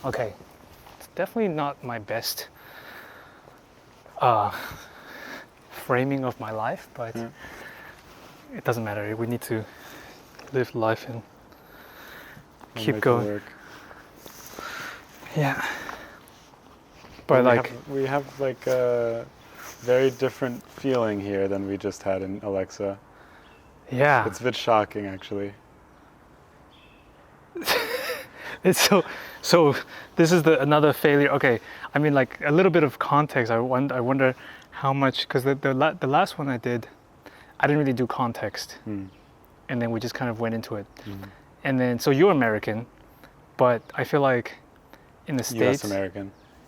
Okay. It's definitely not my best framing of my life, but Yeah. it doesn't matter. We need to live life and We'll keep make it going. work. Yeah. But like, we have like a very different feeling here than we just had in Alexa. yeah. It's a bit shocking, actually. It's so this is another failure. Okay, I mean, like a little bit of context. I wonder how much, because the last one I did, I didn't really do context, and then we just kind of went into it. And then so you're American, but I feel like in the States,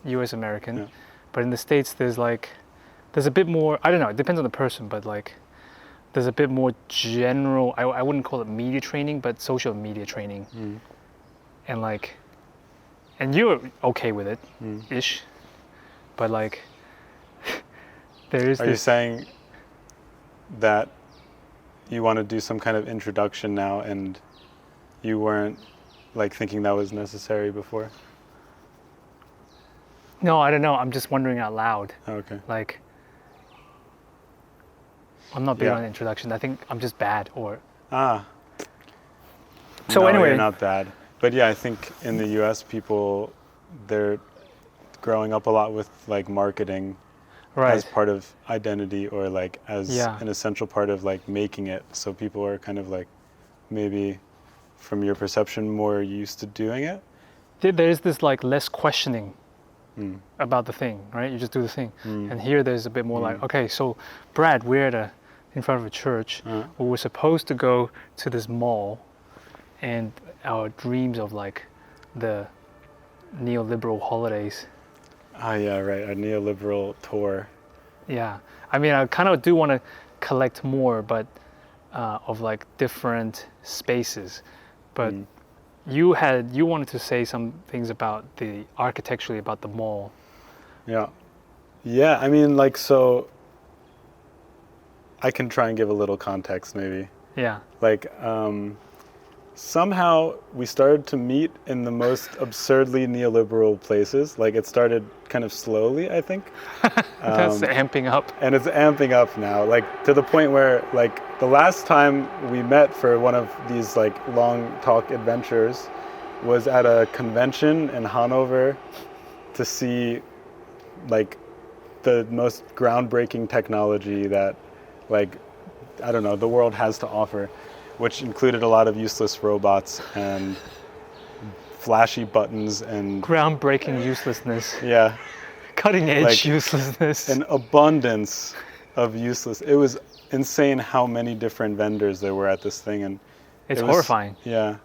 U.S. American, Yeah. but in the States there's a bit more. I don't know. It depends on the person, but like there's a bit more general. I wouldn't call it media training, but social media training. And like, and you're okay with it, ish, but like, there is. Are you saying that you want to do some kind of introduction now, and you weren't like thinking that was necessary before? No, I don't know. I'm just wondering out loud. Oh, okay. Like, I'm not big on introduction. I think I'm just bad, or. So no, anyway, you're not bad. But yeah, I think in the U.S. people, they're growing up a lot with like marketing as part of identity, or like as an essential part of like making it. So people are kind of like, maybe from your perception, more used to doing it. There's this like less questioning about the thing, right? You just do the thing. And here there's a bit more like, okay, so Brad, we're in front of a church. We're supposed to go to this mall, and our dreams of like the neoliberal holidays. Yeah, right. A neoliberal tour. Yeah, I mean, I kind of do want to collect more, but of like different spaces. But you wanted to say some things about the architecturally about the mall. Yeah. I mean, like, so I can try and give a little context, maybe. Yeah. Like, somehow we started to meet in the most absurdly neoliberal places. Like, it started kind of slowly, I think. That's amping up. And it's amping up now, like to the point where like the last time we met for one of these like long talk adventures was at a convention in Hanover to see like the most groundbreaking technology that like, I don't know, the world has to offer, which included a lot of useless robots and flashy buttons and groundbreaking uselessness. Yeah. Cutting edge like, uselessness. An abundance of useless. It was insane how many different vendors there were at this thing, and it's horrifying. Yeah.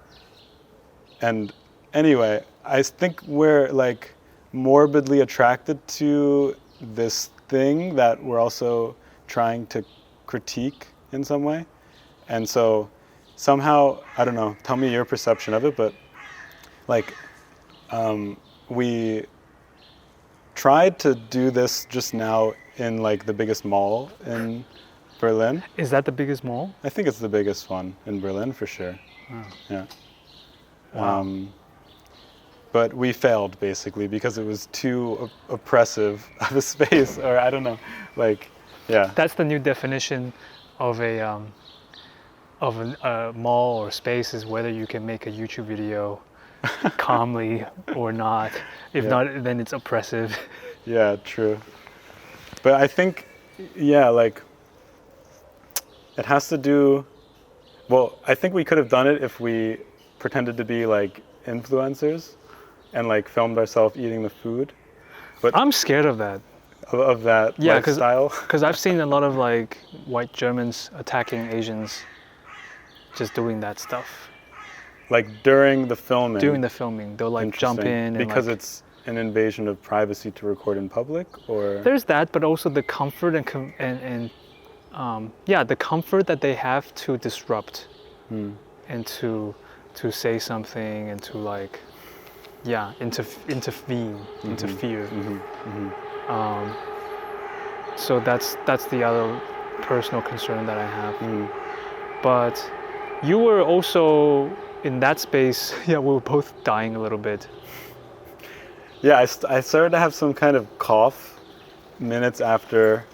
And anyway, I think we're like morbidly attracted to this thing that we're also trying to critique in some way. And so somehow, I don't know, tell me your perception of it, but like we tried to do this just now in like the biggest mall in Berlin. Is that the biggest mall? I think it's the biggest one in Berlin for sure. Oh. Yeah. Wow. But we failed basically because it was too oppressive of a space, or I don't know, like, yeah. That's the new definition of a mall or space, is whether you can make a YouTube video calmly or not. If not, then it's oppressive. Yeah, true. But I think, yeah, like, it has to do, well, I think we could have done it if we pretended to be like influencers and like filmed ourselves eating the food. But I'm scared of that. Of that lifestyle? Because I've seen a lot of like white Germans attacking Asians just doing that stuff. Like during the filming? During the filming. They'll like jump in. And because like, it's an invasion of privacy to record in public, or? There's that, but also the comfort and the comfort that they have to disrupt and to say something and to like, intervene, interfere. So that's the other personal concern that I have. But you were also in that space. Yeah, we were both dying a little bit. Yeah, I started to have some kind of cough minutes after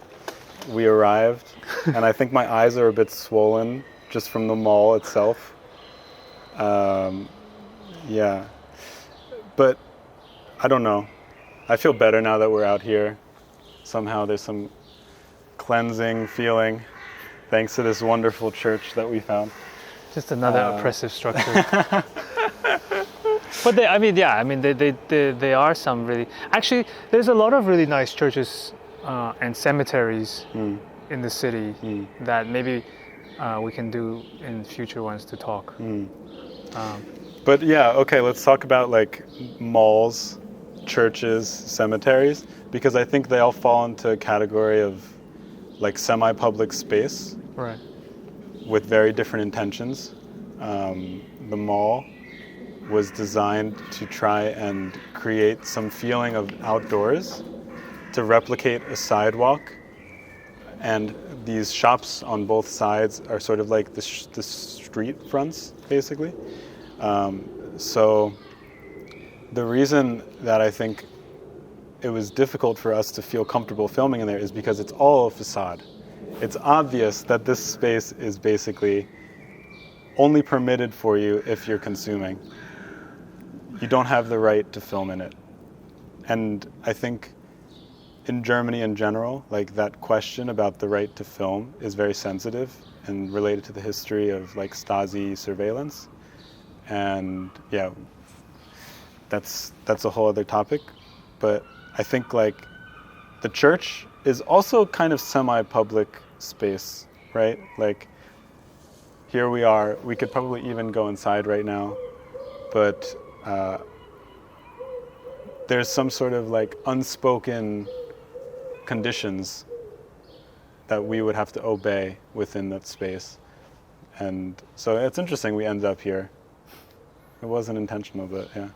we arrived, and I think my eyes are a bit swollen just from the mall itself. Yeah, but I don't know. I feel better now that we're out here. Somehow there's some cleansing feeling thanks to this wonderful church that we found. Just another oppressive structure. But they are some really. Actually, there's a lot of really nice churches and cemeteries in the city that maybe we can do in future ones to talk. But yeah, okay, let's talk about like malls, churches, cemeteries, because I think they all fall into a category of like semi-public space. Right. With very different intentions. The mall was designed to try and create some feeling of outdoors, to replicate a sidewalk, and these shops on both sides are sort of like the street fronts, basically. So the reason that I think it was difficult for us to feel comfortable filming in there is because it's all a facade. It's obvious that this space is basically only permitted for you if you're consuming. You don't have the right to film in it. And I think in Germany in general, like that question about the right to film is very sensitive and related to the history of like Stasi surveillance. And yeah, that's a whole other topic. But I think like the church is also kind of semi-public space, right? Like here we are, we could probably even go inside right now, but there's some sort of like unspoken conditions that we would have to obey within that space. And so it's interesting we ended up here. It wasn't intentional, but yeah.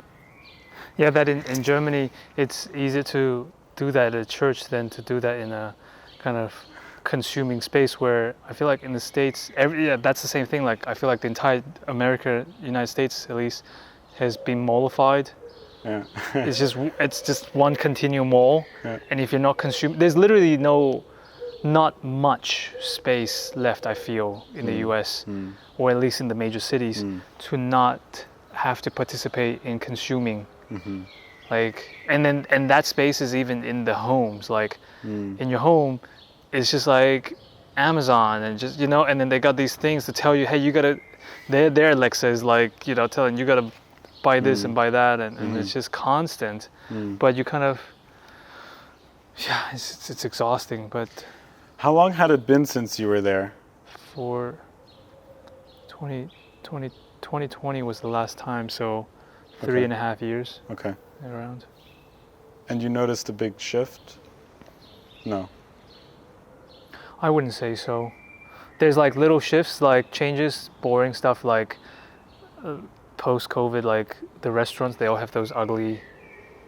Yeah, that in Germany, it's easier to do that at a church than to do that in a kind of consuming space where I feel like in the States, that's the same thing. Like I feel like the entire United States at least, has been mallified. Yeah. it's just one continual mall. Yeah. And if you're not consuming, there's literally not much space left, I feel, in the US, or at least in the major cities, to not have to participate in consuming. Like, and that space is even in the homes. Like, in your home, it's just like Amazon, and just and then they got these things to tell you, hey, you gotta. Their Alexa is like, telling you gotta buy this and buy that, and it's just constant. But you kind of, yeah, it's exhausting. But how long had it been since you were there? For 2020 was the last time, so 3.5 years. Okay. Around. And you noticed a big shift? No. I wouldn't say so. There's like little shifts, like changes, boring stuff, like post-COVID, like the restaurants, they all have those ugly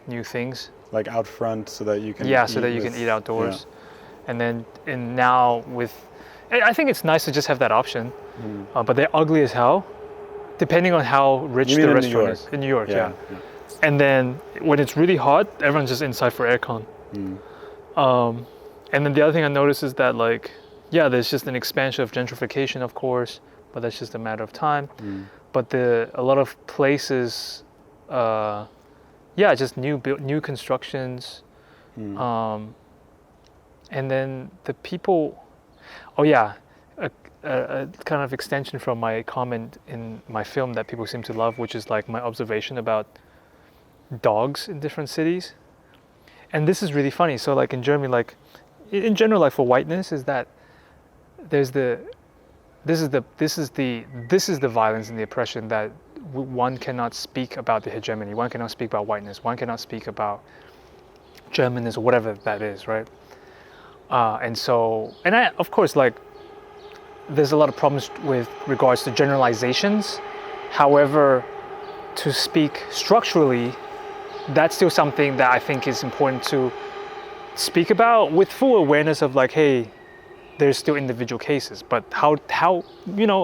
new things. Like out front so that you can eat outdoors. Yeah. And then now I think it's nice to just have that option, but they're ugly as hell, depending on how rich the restaurant is. In New York, yeah. And then when it's really hot, everyone's just inside for aircon. And then the other thing I noticed is that there's just an expansion of gentrification, of course, but that's just a matter of time. But a lot of places, just new constructions. And then the people, a kind of extension from my comment in my film that people seem to love, which is like my observation about dogs in different cities. And this is really funny. So like in Germany, like in general, like for whiteness, is that this is the violence and the oppression that one cannot speak about the hegemony. One cannot speak about whiteness. One cannot speak about Germanness or whatever that is, right? Of course, like there's a lot of problems with regards to generalizations. However, to speak structurally, that's still something that I think is important to speak about with full awareness of like, hey, there's still individual cases, but how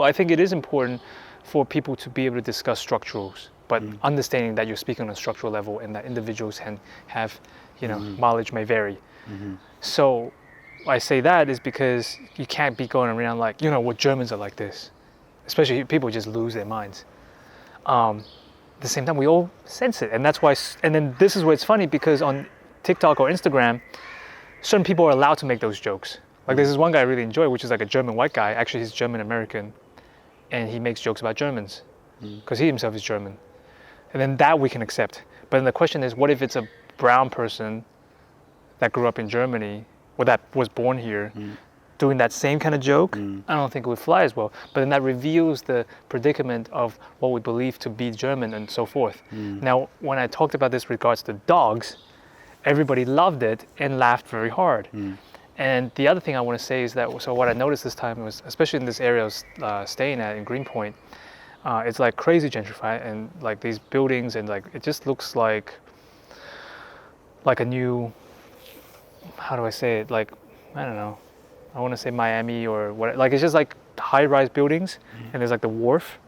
I think it is important for people to be able to discuss structurals but understanding that you're speaking on a structural level and that individuals can have, mileage may vary. So I say that is because you can't be going around like, what Germans are like this. Especially people just lose their minds. At the same time, we all sense it. And that's why, and then this is where it's funny because on TikTok or Instagram, certain people are allowed to make those jokes. Like there's this one guy I really enjoy, which is like a German white guy. Actually, he's German American. And he makes jokes about Germans because he himself is German. And then that we can accept. But then the question is, what if it's a brown person that grew up in Germany or that was born here doing that same kind of joke? I don't think it would fly as well. But then that reveals the predicament of what we believe to be German and so forth. Now, when I talked about this regards to dogs, everybody loved it and laughed very hard. And the other thing I want to say is that, so what I noticed this time was, especially in this area I was staying at in Greenpoint, it's like crazy gentrified and like these buildings and like, it just looks like a new, how do I say it? Like, I don't know. I want to say Miami or what, like it's just like high-rise buildings and there's like the wharf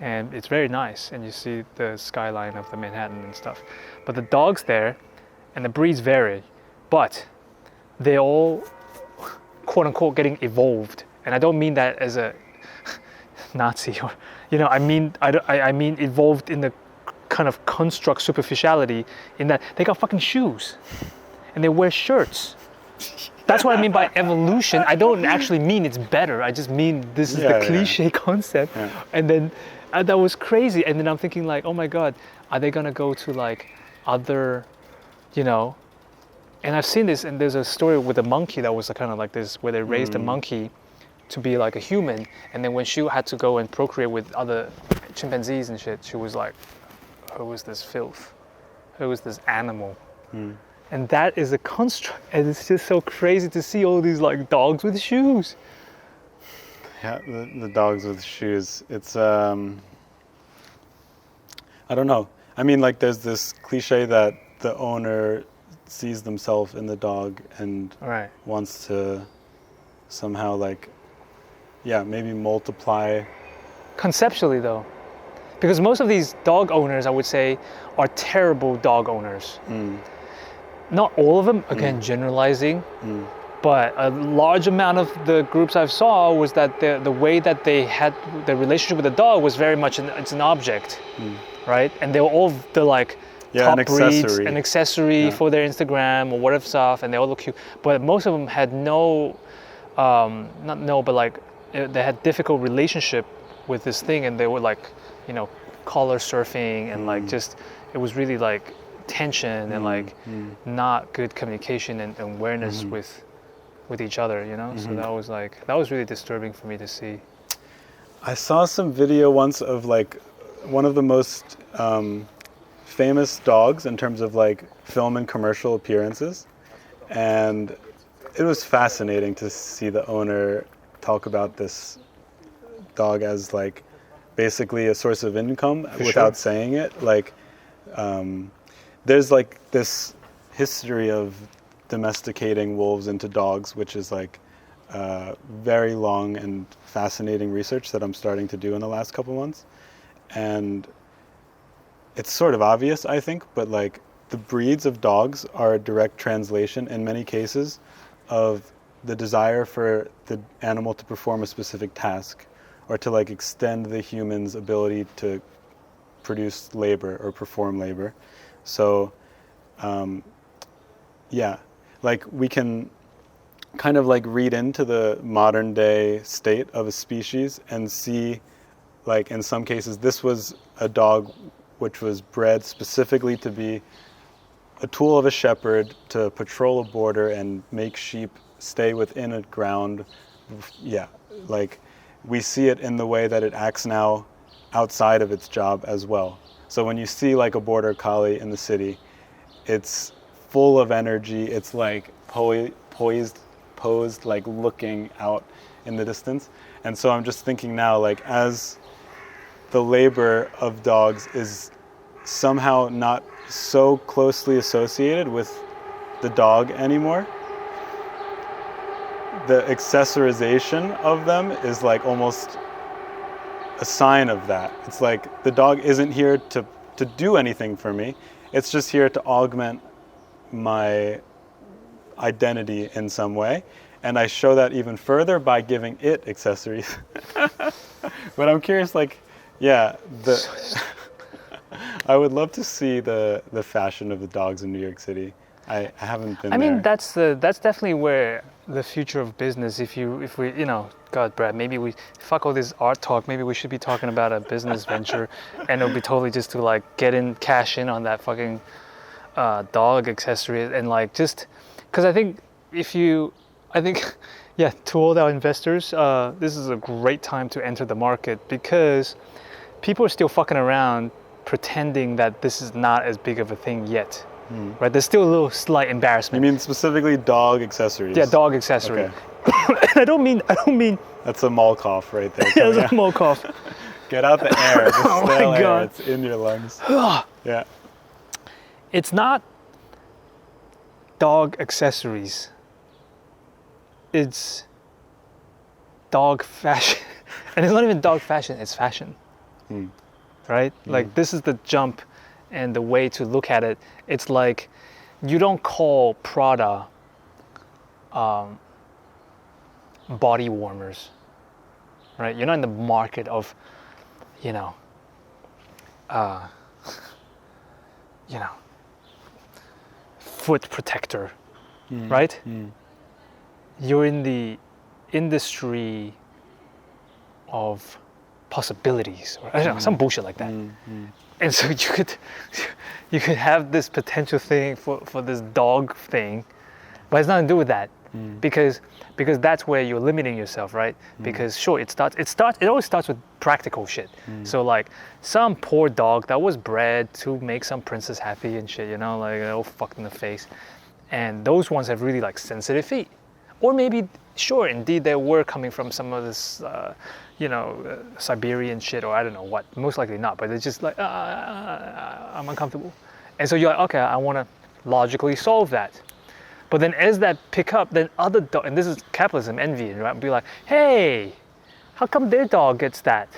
and it's very nice and you see the skyline of the Manhattan and stuff. But the dogs there and the breeds vary, but they're all quote unquote getting evolved. And I don't mean that as a Nazi or, I mean evolved in the kind of construct superficiality in that they got fucking shoes and they wear shirts. That's what I mean by evolution. I don't actually mean it's better. I just mean this is the cliche concept. Yeah. And then that was crazy. And then I'm thinking like, oh my God, are they gonna go to like other, and I've seen this, and there's a story with a monkey that was kind of like this, where they raised a monkey to be like a human, and then when she had to go and procreate with other chimpanzees and shit, she was like, who is this filth? Who is this animal? And that is a construct, and it's just so crazy to see all these like dogs with shoes. Yeah, the dogs with shoes. It's, I don't know. I mean, like there's this cliche that the owner sees themselves in the dog and wants to somehow like, maybe multiply. Conceptually though, because most of these dog owners, I would say, are terrible dog owners. Not all of them, again, generalizing, but a large amount of the groups I saw was that the way that they had the relationship with the dog was very much it's an object, right? And they were all the like top breeds, an accessory for their Instagram or whatever stuff, and they all look cute. But most of them had they had difficult relationship with this thing, and they were like, collar surfing and like just, it was really like tension and like not good communication and awareness with each other, So that was really disturbing for me to see. I saw some video once of like one of the most famous dogs in terms of like film and commercial appearances, and it was fascinating to see the owner talk about this dog as like basically a source of income without saying it. Like there's like this history of domesticating wolves into dogs, which is like very long and fascinating research that I'm starting to do in the last couple months. And it's sort of obvious, I think, but like the breeds of dogs are a direct translation in many cases of the desire for the animal to perform a specific task or to like extend the human's ability to produce labor or perform labor. So, like we can kind of like read into the modern day state of a species and see, like in some cases, this was a dog which was bred specifically to be a tool of a shepherd to patrol a border and make sheep stay within a ground. Yeah, like we see it in the way that it acts now outside of its job as well. So when you see like a border collie in the city, it's full of energy. It's like posed, like looking out in the distance. And so I'm just thinking now, like as the labor of dogs is somehow not so closely associated with the dog anymore, the accessorization of them is like almost a sign of that. It's like the dog isn't here to to do anything for me. It's just here to augment my identity in some way. And I show that even further by giving it accessories. But I'm curious, like, yeah, I would love to see the fashion of the dogs in New York City. I haven't been I mean, there. that's definitely where the future of business. If we, God, Brad, maybe we fuck all this art talk. Maybe we should be talking about a business venture, and it'll be totally just to like cash in on that fucking dog accessory, and like just because I think yeah, to all our investors, this is a great time to enter the market because people are still fucking around pretending that this is not as big of a thing yet. Right? There's still a little slight You embarrassment. mean specifically dog accessories? Yeah, dog accessory. Okay. And I don't mean That's a mall cough right there. yeah, coming it's a out. Molkov. Get out the air. The Oh my stale air. God. It's in your lungs. Yeah. It's not dog accessories. It's dog fashion. And it's not even dog fashion, it's fashion. Right? Like this is the jump and the way to look at it. It's like you don't call Prada body warmers. Right? You're not in the market of, foot protector, right? You're in the industry of possibilities, or I don't know, some bullshit like that. And so you could have this potential thing for this dog thing, but it's nothing to do with that. Because that's where you're limiting yourself, right? Because sure, it always starts with practical shit. So like some poor dog that was bred to make some princess happy and shit, like all fucked in the face. And those ones have really like sensitive feet. Or maybe, sure, indeed they were coming from some of this, Siberian shit, or I don't know what. Most likely not, but it's just like, I'm uncomfortable. And so you're like, okay, I want to logically solve that. But then as that pick up, then other dog, and this is capitalism envy, right? Be like, hey, how come their dog gets that?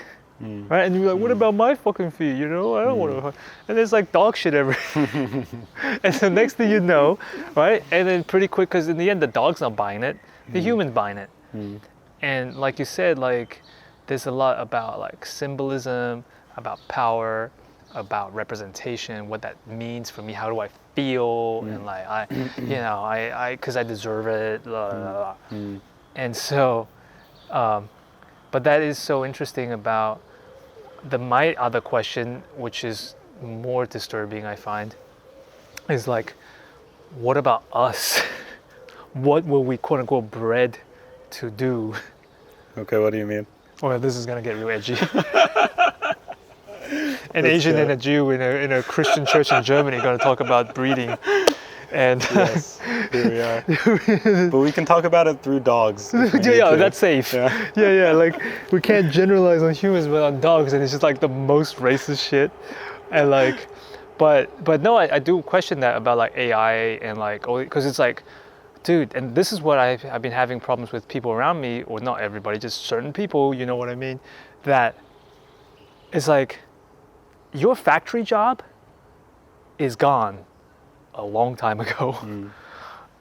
Right? And you're like, what about my fucking feet? I don't want to. And there's like dog shit everywhere. And so next thing you know, right? And then pretty quick, because in the end, the dog's not buying it, the human's buying it. And like you said, like there's a lot about like symbolism, about power, about representation, what that means for me, how do I feel, and like I because I deserve it, blah, blah, blah. And so, but that is so interesting about my other question, which is more disturbing, I find, is like, what about us? What were we quote unquote bred to do? Okay, what do you mean? Well, this is gonna get real edgy. An Asian and a Jew in a Christian church in Germany going to talk about breeding, and Yes, here we are. But we can talk about it through dogs. if we need yeah, to. that's safe. Yeah. Like we can't generalize on humans, but on dogs, and it's just like the most racist shit. And like, but no, I do question that about like AI and like, because it's like, dude, and this is what I've been having problems with people around me, or not everybody, just certain people. You know what I mean? That it's like, your factory job is gone a long time ago.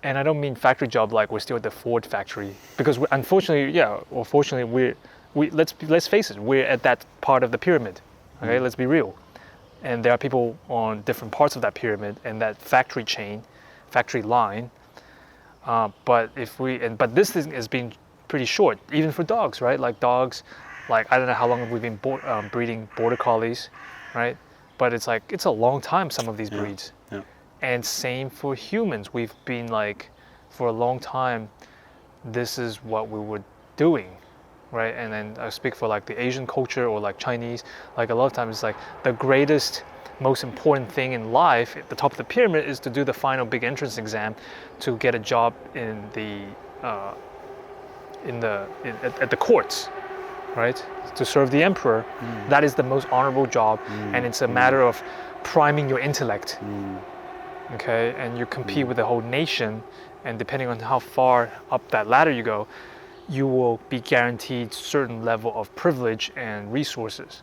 And I don't mean factory job like we're still at the Ford factory, because unfortunately, or fortunately, let's face it, we're at that part of the pyramid. Okay, let's be real. And there are people on different parts of that pyramid and that factory line. But this thing has been pretty short, even for dogs, right? Like dogs, like I don't know how long we've been breeding border collies, right? But it's like it's a long time, some of these breeds. Yeah. And same for humans. We've been like, for a long time, this is what we were doing, right? And then I speak for like the Asian culture or like Chinese, like a lot of times it's like the greatest, most important thing in life at the top of the pyramid is to do the final big entrance exam to get a job in at the courts, right? To serve the emperor. That is the most honorable job, and it's a matter of priming your intellect. Okay, and you compete with the whole nation, and depending on how far up that ladder you go, you will be guaranteed certain level of privilege and resources.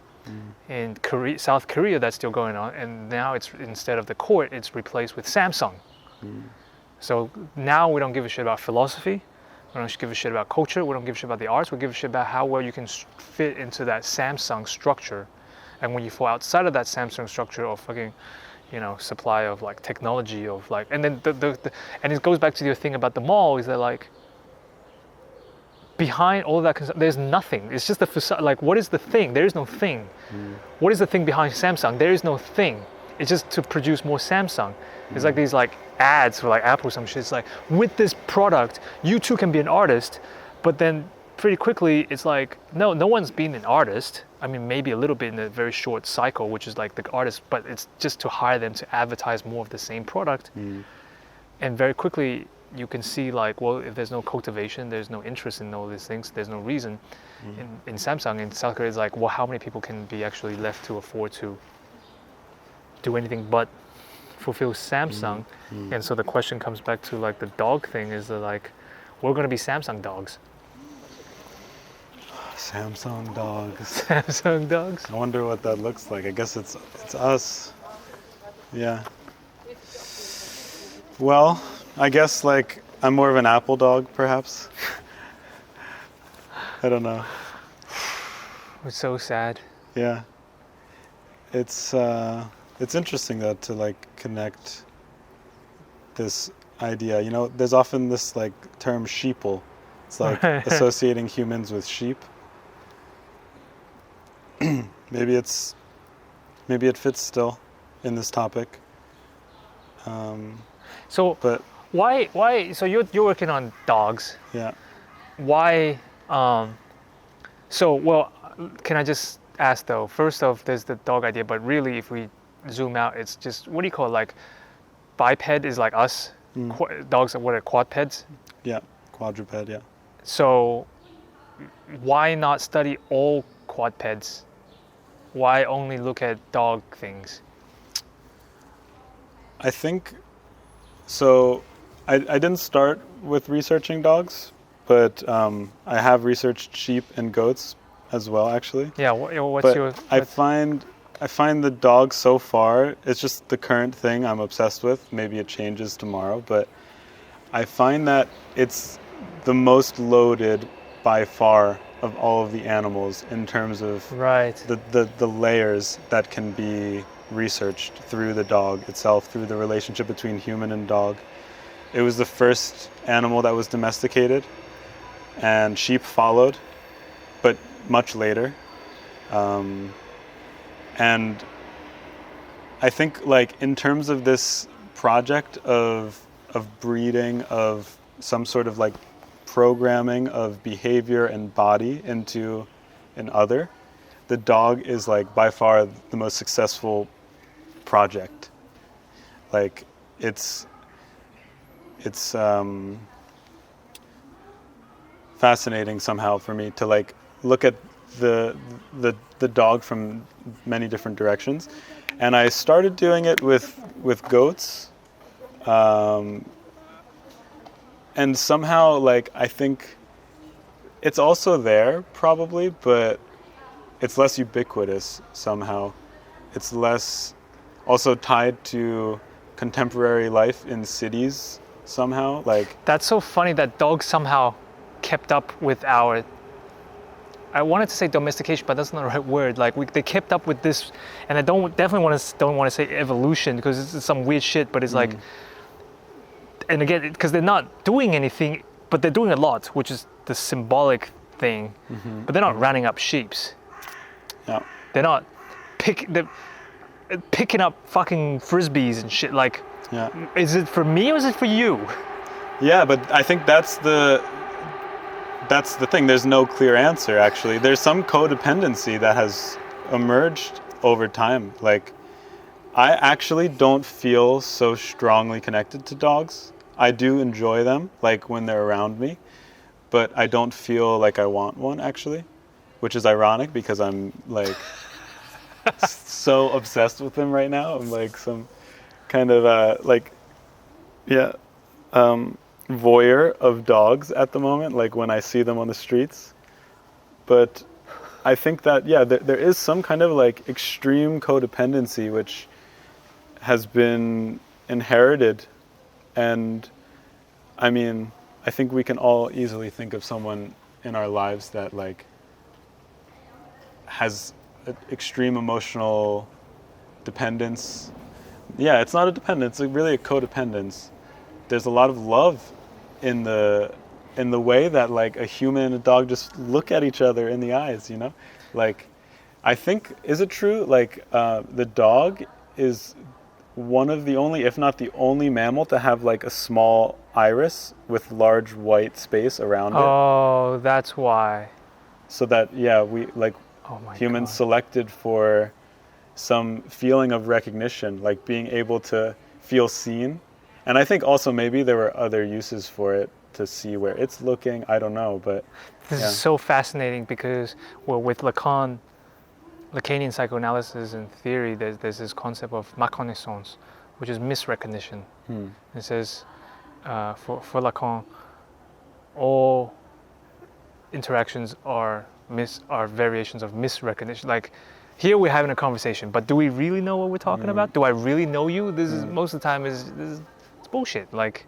In South Korea, that's still going on, and now it's instead of the court, it's replaced with Samsung. So now we don't give a shit about philosophy, we don't give a shit about culture, we don't give a shit about the arts, we give a shit about how well you can fit into that Samsung structure. And when you fall outside of that Samsung structure of fucking, supply of like technology of like, and then and it goes back to your thing about the mall is that like, behind all of that, there's nothing. It's just a facade. Like, what is the thing? There is no thing. What is the thing behind Samsung? There is no thing. It's just to produce more Samsung. It's like these like ads for like Apple or some shit. It's like, with this product, you too can be an artist. But then pretty quickly, it's like, no one's been an artist. I mean, maybe a little bit in a very short cycle, which is like the artist, but it's just to hire them to advertise more of the same product. And very quickly, you can see like, well, if there's no cultivation, there's no interest in all these things, there's no reason. In Samsung, in South Korea, it's like, well, how many people can be actually left to afford to do anything but fulfill Samsung? And so the question comes back to like the dog thing is that like, we're going to be Samsung dogs. Samsung dogs. Samsung dogs. I wonder what that looks like. I guess it's us. Yeah. Well, I guess like I'm more of an Apple dog, perhaps. I don't know. It's so sad. Yeah. It's interesting though to like connect this idea. There's often this like term sheeple. It's like associating humans with sheep. Maybe it fits still in this topic. But why? So you're working on dogs. yeah. Why? Can I just ask though? First off, there's the dog idea, but really, if we zoom out, it's just what do you call it? Like biped is like us. Dogs are what are quadpeds? Yeah, quadruped. Yeah. So why not study all quadpeds? Why only look at dog things? I think so. I didn't start with researching dogs, but I have researched sheep and goats as well, actually. Yeah, what's but your? I find the dog so far. It's just the current thing I'm obsessed with. Maybe it changes tomorrow, but I find that it's the most loaded by far of all of the animals in terms of the layers that can be researched through the dog itself, through the relationship between human and dog. It was the first animal that was domesticated, and sheep followed, but much later. And I think like in terms of this project of breeding, of some sort of like programming of behavior and body into an other, the dog is like by far the most successful project. Like it's fascinating somehow for me to like look at the dog from many different directions. And I started doing it with goats. And somehow, like, I think it's also there probably, but it's less ubiquitous somehow. It's less also tied to contemporary life in cities somehow. Like, that's so funny that dogs somehow kept up with our, I wanted to say domestication, but that's not the right word. Like they kept up with this, and I don't want to say evolution because it's some weird shit, but it's like, and again, because they're not doing anything, but they're doing a lot, which is the symbolic thing. But they're not rounding up sheeps. yeah. They're not picking up fucking frisbees and shit. Like, is it for me or is it for you? Yeah, but I think that's the thing. There's no clear answer, actually. There's some codependency that has emerged over time. Like, I actually don't feel so strongly connected to dogs. I do enjoy them, like when they're around me, but I don't feel like I want one, actually, which is ironic because I'm like so obsessed with them right now. I'm like some kind of voyeur of dogs at the moment, like when I see them on the streets. But I think that, yeah, there is some kind of like extreme codependency which has been inherited. And I mean, I think we can all easily think of someone in our lives that like has extreme emotional dependence. Yeah, it's not a dependence, it's really a codependence. There's a lot of love in the way that like a human and a dog just look at each other in the eyes, you know? Like, I think, is it true? Like, the dog is one of the only, if not the only mammal to have like a small iris with large white space around it. Oh, that's why. So that, yeah, we like Oh my humans God. selected for some feeling of recognition, like being able to feel seen. And I think also maybe there were other uses for it to see where it's looking. I don't know, but This yeah. is so fascinating because, well, with Lacanian psychoanalysis and theory, there's this concept of méconnaissance, which is misrecognition. It says, for Lacan, all interactions are variations of misrecognition. Like, here we're having a conversation, but do we really know what we're talking about? Do I really know you? This is most of the time it's bullshit. Like,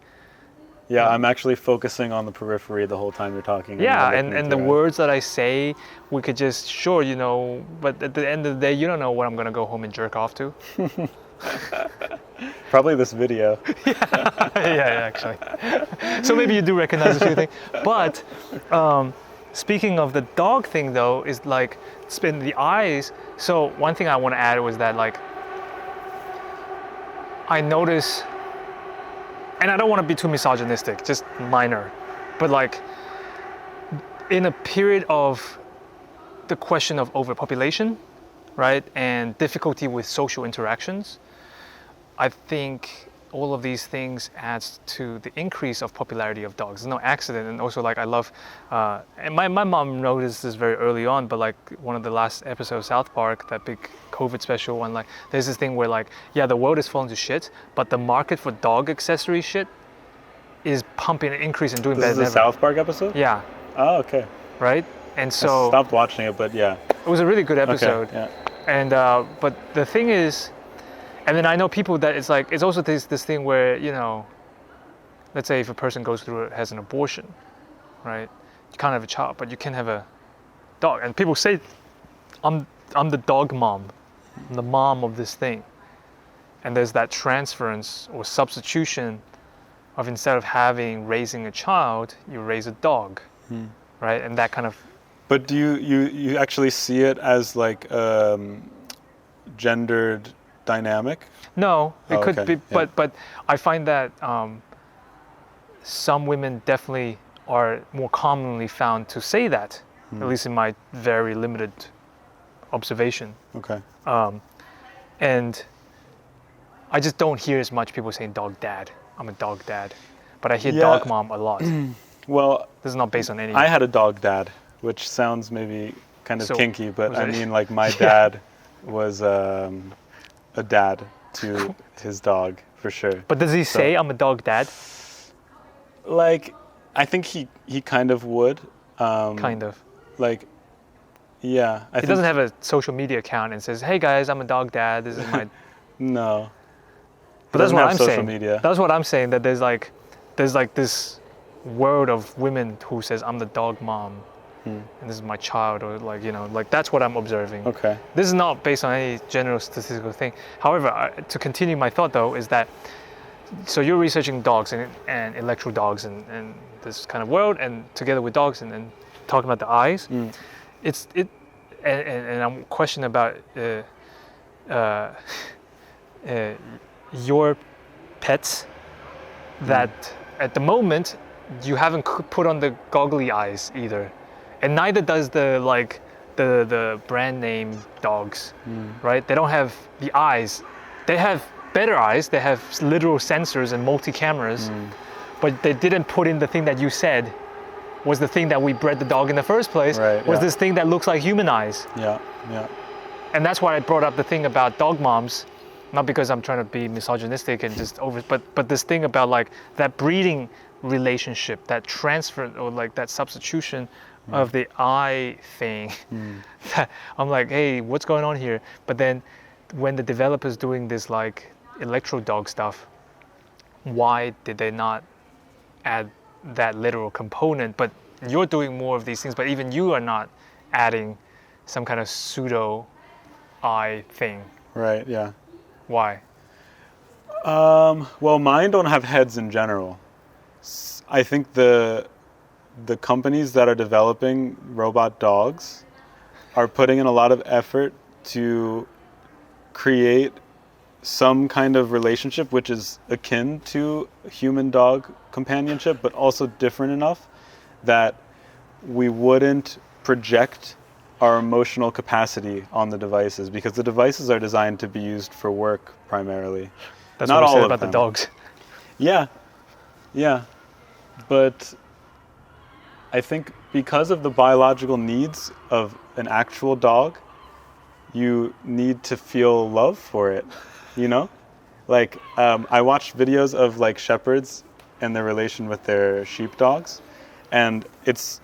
Yeah, I'm actually focusing on the periphery the whole time you're talking. yeah, not and looking the into your eyes. words that I say, we could just, sure, you know, but at the end of the day, you don't know what I'm gonna go home and jerk off to. Probably this video. Yeah, actually. So maybe you do recognize a few things. But speaking of the dog thing, though, is like spin the eyes. So one thing I want to add was that, like, I notice, and I don't want to be too misogynistic, just minor, but like in a period of the question of overpopulation, right, and difficulty with social interactions, I think all of these things adds to the increase of popularity of dogs. There's no accident. And also, like, I love, and my mom noticed this very early on, but like one of the last episodes of South Park, that big COVID special one, like there's this thing where like, yeah, the world is falling to shit, but the market for dog accessory shit is pumping and increasing and doing This better is than a ever. South Park episode? Yeah, Oh, okay. right? And I so stopped watching it, but yeah. it was a really good episode. Okay, yeah. And but the thing is, and then I know people that it's like, it's also this thing where, you know, let's say if a person goes through it, has an abortion, right? You can't have a child, but you can have a dog. And people say, I'm the dog mom. I'm the mom of this thing. And there's that transference or substitution of, instead of raising a child, you raise a dog, right? And that kind of, But do you actually see it as like gendered dynamic? no, it Oh, could okay, be, yeah. but I find that some women definitely are more commonly found to say that, at least in my very limited observation. Okay. And I just don't hear as much people saying dog dad. I'm a dog dad. But I hear Yeah. dog mom a lot. Well, This is not based on any. I had a dog dad, which sounds maybe kind of So, kinky, but was I it- mean, like my dad was a dad to his dog for sure. But does he say I'm a dog dad? Like, I think he kind of would. Kind of. Like, yeah. He doesn't have a social media account and says, hey guys, I'm a dog dad. This is my. No. But that's doesn't what have I'm social saying. media. That's what I'm saying. That there's like this world of women who says I'm the dog mom, and this is my child, or like, you know, like that's what I'm observing. Okay. This is not based on any general statistical thing. However, to continue my thought though, is that so you're researching dogs and electro dogs and this kind of world, and together with dogs and talking about the eyes, and I'm questioning about your pets that at the moment you haven't put on the goggly eyes either, and neither does the brand name dogs, right? They don't have the eyes. They have better eyes. They have literal sensors and multi-cameras, but they didn't put in the thing that you said was the thing that we bred the dog in the first place, Right, was yeah. this thing that looks like human eyes. Yeah. Yeah. And that's why I brought up the thing about dog moms, not because I'm trying to be misogynistic and just but this thing about like that breeding relationship, that transfer or like that substitution of the eye thing. I'm like, hey, what's going on here? But then when the developers doing this like electro dog stuff, why did they not add that literal component? But you're doing more of these things, but even you are not adding some kind of pseudo eye thing. Right, yeah. Why? Well, mine don't have heads in general. I think the companies that are developing robot dogs are putting in a lot of effort to create some kind of relationship which is akin to human-dog companionship, but also different enough that we wouldn't project our emotional capacity on the devices, because the devices are designed to be used for work primarily. That's Not what I all said of about them. the dogs. Yeah, yeah. But I think because of the biological needs of an actual dog, you need to feel love for it, you know? Like, I watched videos of like shepherds and their relation with their sheepdogs, and it's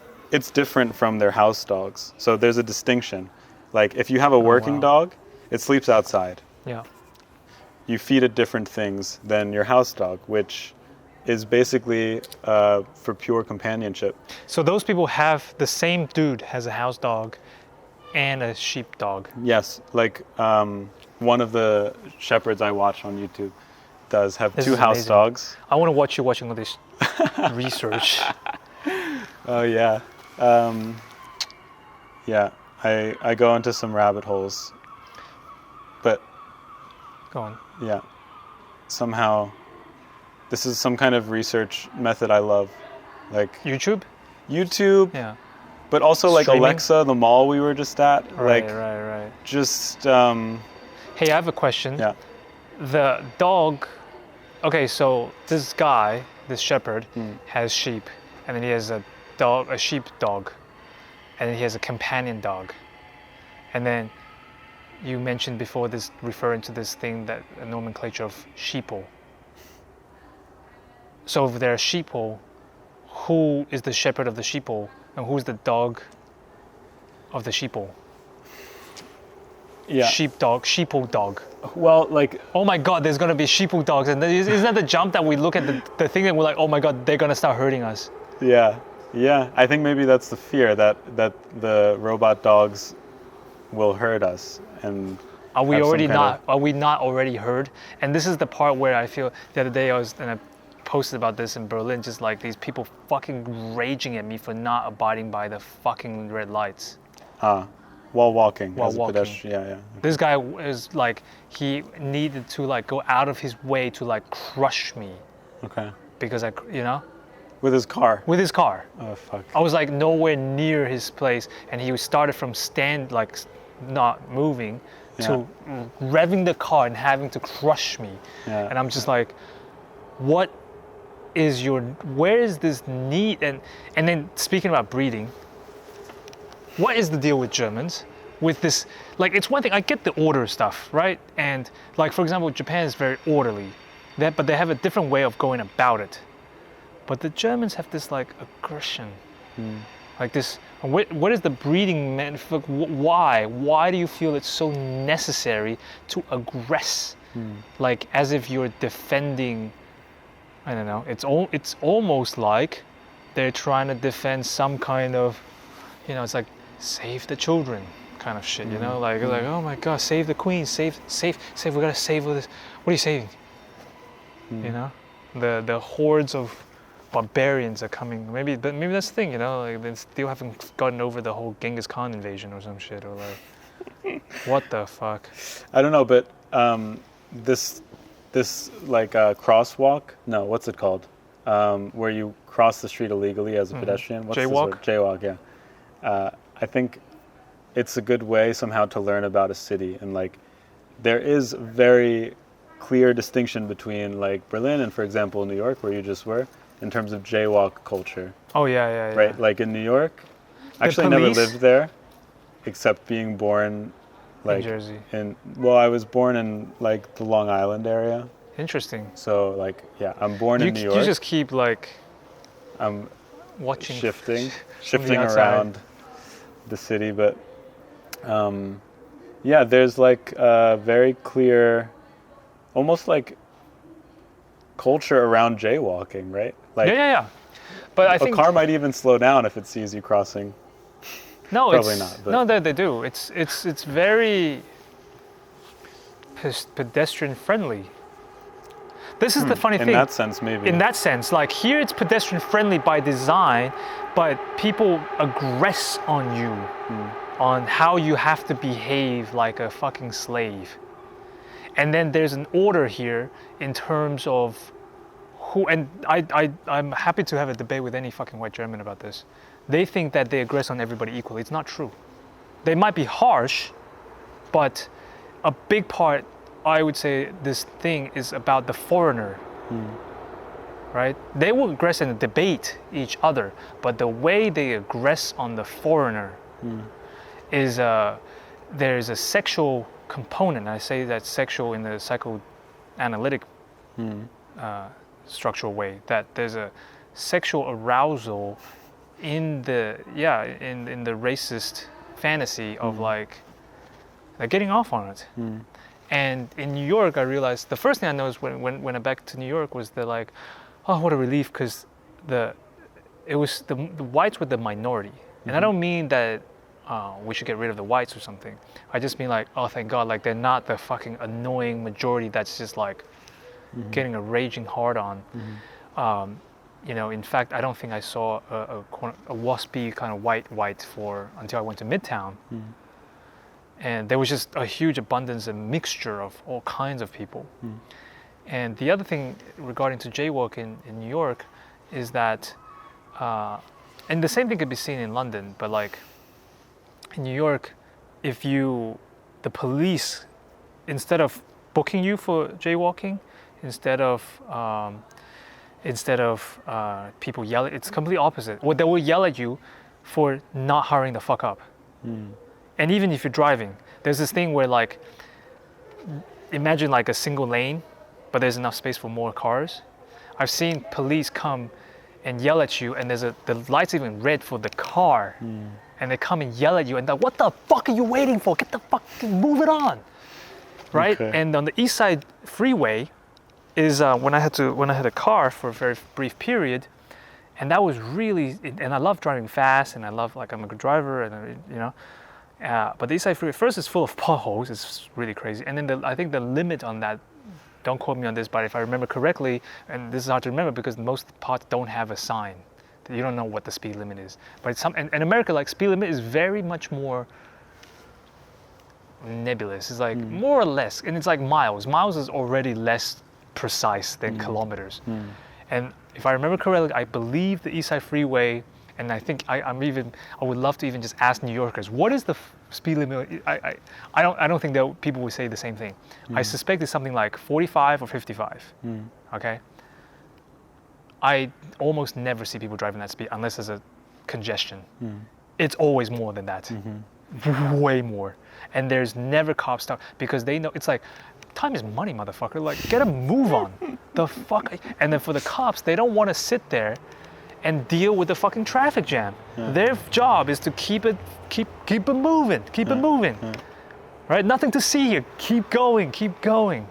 different from their house dogs. So there's a distinction. Like, if you have a working wow. dog, it sleeps outside. Yeah. You feed it different things than your house dog, which is basically for pure companionship. So those people have the same dude has a house dog and a sheep dog. Yes, like one of the shepherds I watch on YouTube does have This two is house amazing. dogs. I want to watch you watching all this research. Oh yeah, yeah. I go into some rabbit holes, but Go on. yeah, somehow this is some kind of research method I love, like YouTube? YouTube, Yeah. but also like Streaming? Alexa, the mall we were just at, Right, like right. just Hey, I have a question. yeah. The dog, okay, so this guy, this shepherd, has sheep, and then he has a dog, a sheep dog, and then he has a companion dog. And then you mentioned before this, referring to this thing, that a nomenclature of sheeple. So if they're sheeple, who is the shepherd of the sheeple, and who's the dog of the sheeple? Yeah. Sheepdog, sheeple dog. Well, like Oh my God, there's gonna be sheeple dogs, and isn't that the jump that we look at the thing and we're like, oh my God, they're gonna start hurting us. yeah, yeah. I think maybe that's the fear that the robot dogs will hurt us, and Are we have some already kind not? Are we not already hurt? And this is the part where I feel the other day and I posted about this in Berlin, just like these people fucking raging at me for not abiding by the fucking red lights. while walking While as a walking. pedestrian. Yeah, yeah. This guy is like, he needed to like go out of his way to like crush me Okay. because With his car. with his car. Oh fuck. I was like nowhere near his place, and he started from not moving to revving the car and having to crush me. Yeah. And I'm just like, where is this need? And then speaking about breeding, what is the deal with Germans? With this, like, it's one thing, I get the order stuff, right? And like, for example, Japan is very orderly, but they have a different way of going about it. But the Germans have this like aggression, like this. What is the breeding why? Why do you feel it's so necessary to aggress, like as if you're defending? I don't know. It's almost like they're trying to defend some kind of, it's like save the children kind of shit. Like oh my God, save the queen, save. We gotta save all this. What are you saving? The hordes of barbarians are coming. Maybe that's the thing, like they still haven't gotten over the whole Genghis Khan invasion or some shit, or like, what the fuck? I don't know, but this like crosswalk. No, what's it called? Where you cross the street illegally as a pedestrian. What's this Jaywalk? word? Jaywalk. Yeah. I think it's a good way somehow to learn about a city, and like there is very clear distinction between like Berlin and, for example, New York, where you just were, in terms of jaywalk culture. Oh yeah. Right? Like in New York, actually I never police? lived there, except being born like Jersey. Well, I was born in like the Long Island area. Interesting. So like, yeah, I'm born in New York. You just keep like, watching shifting from the outside. around the city. But yeah, there's like a very clear, almost like culture around jaywalking, right? Like Yeah. But I a think car might even slow down if it sees you crossing. no, Probably it's not, but- no, they do. It's very pedestrian friendly. This is the funny thing. In that sense, maybe. In that sense, like here it's pedestrian friendly by design, but people aggress on you on how you have to behave like a fucking slave. And then there's an order here in terms of who, and I'm happy to have a debate with any fucking white German about this. They think that they aggress on everybody equally. It's not true. They might be harsh, but a big part, I would say, this thing is about the foreigner, right? They will aggress and debate each other, but the way they aggress on the foreigner is there's a sexual component. I say that sexual in the psychoanalytic structural way, that there's a sexual arousal in the in the racist fantasy of like they're getting off on it. And in New York, I realized the first thing I noticed when I back to New York was the like, oh, what a relief, because the whites were the minority, and I don't mean that we should get rid of the whites or something. I just mean like, oh, thank God, like they're not the fucking annoying majority that's just like getting a raging hard on. You know, in fact, I don't think I saw a waspy kind of white for until I went to Midtown. And there was just a huge abundance and mixture of all kinds of people. And the other thing regarding to jaywalk in New York is that, and the same thing could be seen in London, but like in New York, the police, instead of booking you for jaywalking, instead of people yelling, it's completely opposite. Or they will yell at you for not hurrying the fuck up. And even if you're driving, there's this thing where like, imagine like a single lane, but there's enough space for more cars. I've seen police come and yell at you, and the light's even red for the car, and they come and yell at you, and they're, what the fuck are you waiting for? Get the fucking, move it on, right? Okay. And on the East Side Freeway is when I had a car for a very brief period, and that was really, and I love driving fast, and I love, like, I'm a good driver, and you know. But the East Side Freeway, first, it's full of potholes. It's really crazy. And then I think the limit on that, don't quote me on this, but if I remember correctly, and this is hard to remember because most parts don't have a sign. You don't know what the speed limit is. But in America, like, speed limit is very much more nebulous. It's like more or less, and it's like miles. Miles is already less precise than kilometers. And if I remember correctly, I believe the East Side Freeway, and I think I would love to even just ask New Yorkers, what is the speed limit? I don't think that people would say the same thing. I suspect it's something like 45 or 55. Okay. I almost never see people driving that speed unless there's a congestion. It's always more than that, way more. And there's never cops stop because they know it's like, time is money, motherfucker. Like, get a move on. The fuck. And then for the cops, they don't want to sit there and deal with the fucking traffic jam. Their job is to keep it moving, right? Nothing to see here. Keep going.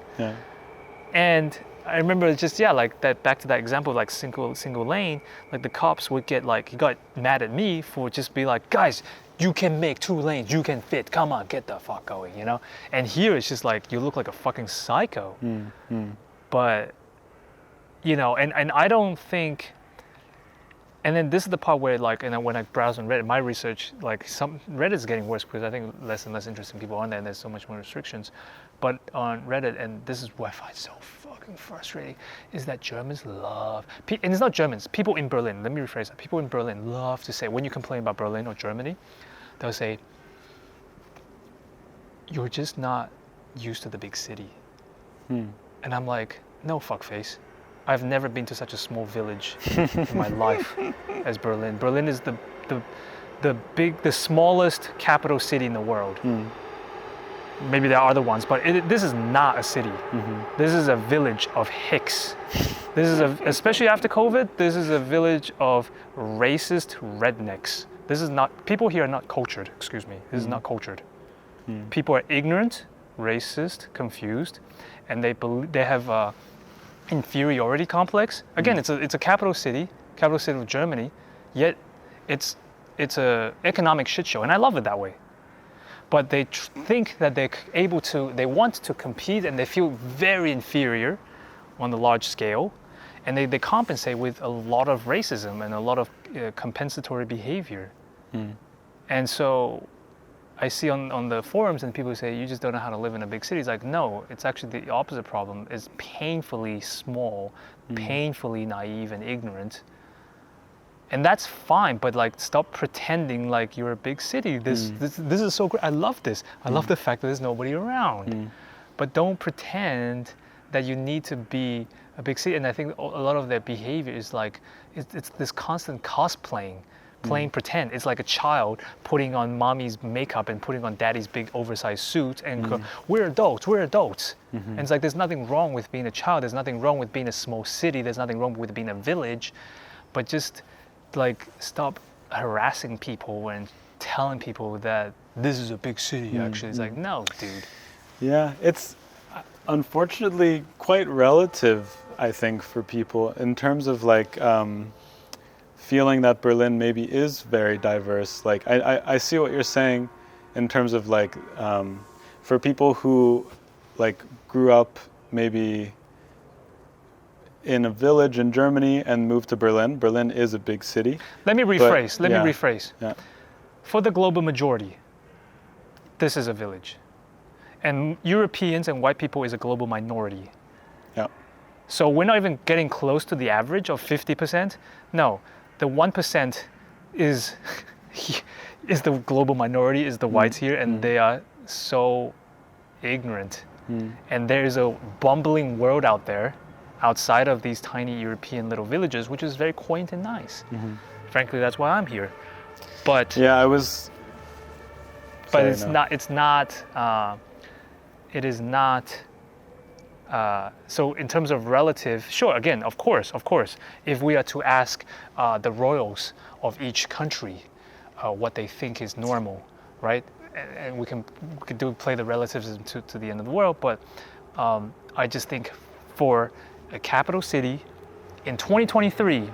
And I remember just, like that, back to that example of like single lane, like the cops would get like, he got mad at me for just be like, guys, you can make 2 lanes, you can fit, come on, get the fuck going, you know? And here it's just like, you look like a fucking psycho. But, you know, and I don't think, and then this is the part where like, and then when I browse on Reddit, my research, like Reddit is getting worse because I think less and less interesting people on there and there's so much more restrictions. But on Reddit, and this is what I find so fucking frustrating, is that Germans love, and it's not Germans, people in Berlin, let me rephrase that, people in Berlin love to say, when you complain about Berlin or Germany, they'll say, you're just not used to the big city. And I'm like, no, fuckface. I've never been to such a small village in my life as Berlin. Berlin is the smallest capital city in the world. Maybe there are other ones, but this is not a city. This is a village of hicks This is especially after COVID, this is a village of racist rednecks. This is not, people here are not cultured, excuse me. This is not cultured. People are ignorant, racist, confused, and they have a inferiority complex. Again, it's a capital city of Germany, yet it's a economic shit show, and I love it that way. But they think that they want to compete, and they feel very inferior on the large scale, and they compensate with a lot of racism and a lot of compensatory behavior. And so I see on the forums, and people say, you just don't know how to live in a big city. It's like, no, it's actually the opposite problem. It's painfully small, painfully naive and ignorant. And that's fine, but like, stop pretending like you're a big city. This is so great. I love this. I love the fact that there's nobody around. But don't pretend that you need to be a big city. And I think a lot of their behavior is like, it's this constant cosplaying, playing pretend. It's like a child putting on mommy's makeup and putting on daddy's big oversized suit and go, we're adults. And it's like, there's nothing wrong with being a child. There's nothing wrong with being a small city. There's nothing wrong with being a village. But just like, stop harassing people and telling people that this is a big city, actually. It's like, no, dude. Yeah, it's unfortunately quite relative, I think, for people in terms of like feeling that Berlin maybe is very diverse. Like, I see what you're saying in terms of like for people who like grew up maybe in a village in Germany and moved to Berlin. Berlin is a big city. Let me rephrase. Yeah. For the global majority, this is a village. And Europeans and white people is a global minority. Yeah. So we're not even getting close to the average of 50%. No, the 1% is the global minority, is the whites here, and they are so ignorant. And there is a bumbling world out there outside of these tiny European little villages, which is very quaint and nice. Frankly, that's why I'm here. But yeah, it is not. So in terms of relative, sure. Again, of course. If we are to ask the royals of each country what they think is normal, right? And we can play the relativism to the end of the world. But I just think for a capital city in 2023,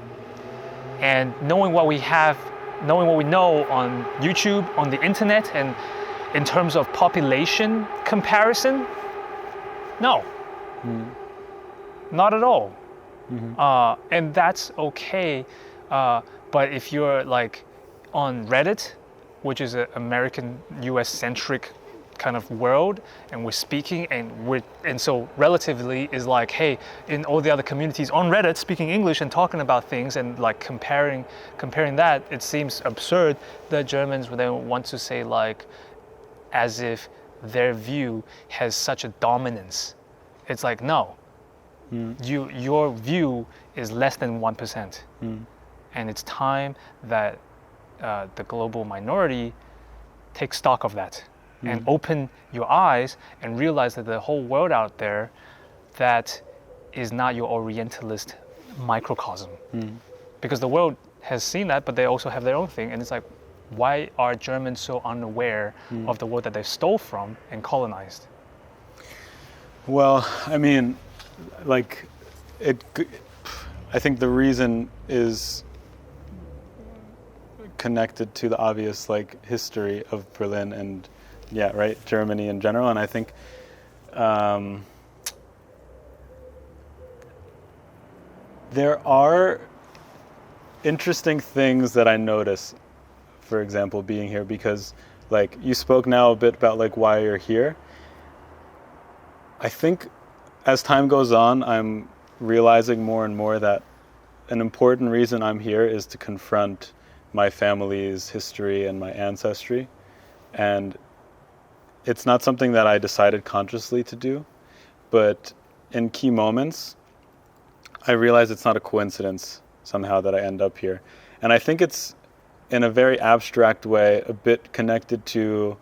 and knowing what we know on YouTube, on the internet, and in terms of population comparison, no, not at all. And that's okay. But if you're like on Reddit, which is an American, US centric kind of world, and we're speaking, and so relatively is like, hey, in all the other communities on Reddit speaking English and talking about things and like comparing that, it seems absurd that Germans would then want to say like, as if their view has such a dominance. It's like, no, your view is less than 1%. And it's time that the global minority take stock of that and open your eyes and realize that the whole world out there that is not your Orientalist microcosm. Because the world has seen that, but they also have their own thing. And it's like, why are Germans so unaware of the world that they stole from and colonized? Well, I mean, like, I think the reason is connected to the obvious like history of Berlin and Germany in general. And I think there are interesting things that I notice, for example, being here, because like you spoke now a bit about like why you're here. I think as time goes on, I'm realizing more and more that an important reason I'm here is to confront my family's history and my ancestry. And it's not something that I decided consciously to do, but in key moments, I realize it's not a coincidence somehow that I end up here. And I think it's, in a very abstract way, a bit connected to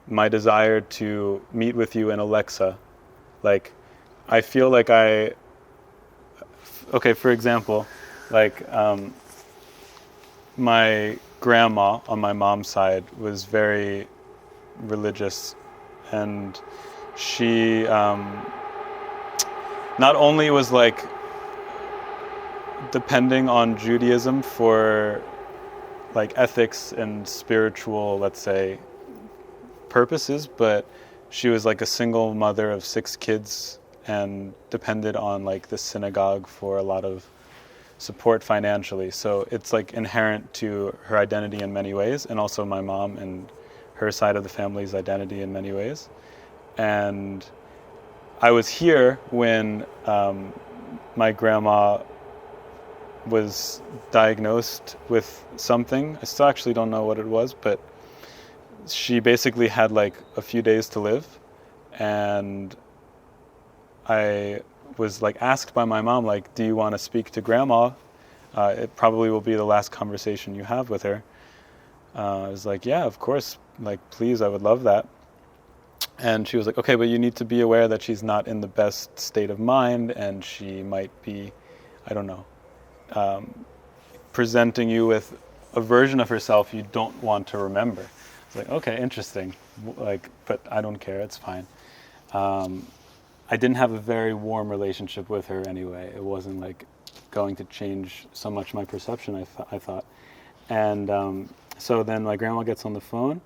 my desire to meet with you in Alexa. Like, I feel like I okay, for example, like my grandma on my mom's side was very religious, and she not only was like depending on Judaism for like ethics and spiritual, let's say, purposes, but she was like a single mother of 6 kids and depended on like the synagogue for a lot of support financially. So it's like inherent to her identity in many ways, and also my mom and her side of the family's identity in many ways. And I was here when my grandma was diagnosed with something. I still actually don't know what it was, but she basically had like a few days to live, and I was like asked by my mom, like, do you want to speak to grandma? It probably will be the last conversation you have with her. I was like, yeah, of course, like, please, I would love that. And she was like, okay, but you need to be aware that she's not in the best state of mind, and she might be, I don't know, presenting you with a version of herself you don't want to remember. It's like, okay, interesting, like, but I don't care, it's fine. I didn't have a very warm relationship with her anyway. It wasn't like going to change so much my perception, I thought. And so then my grandma gets on the phone,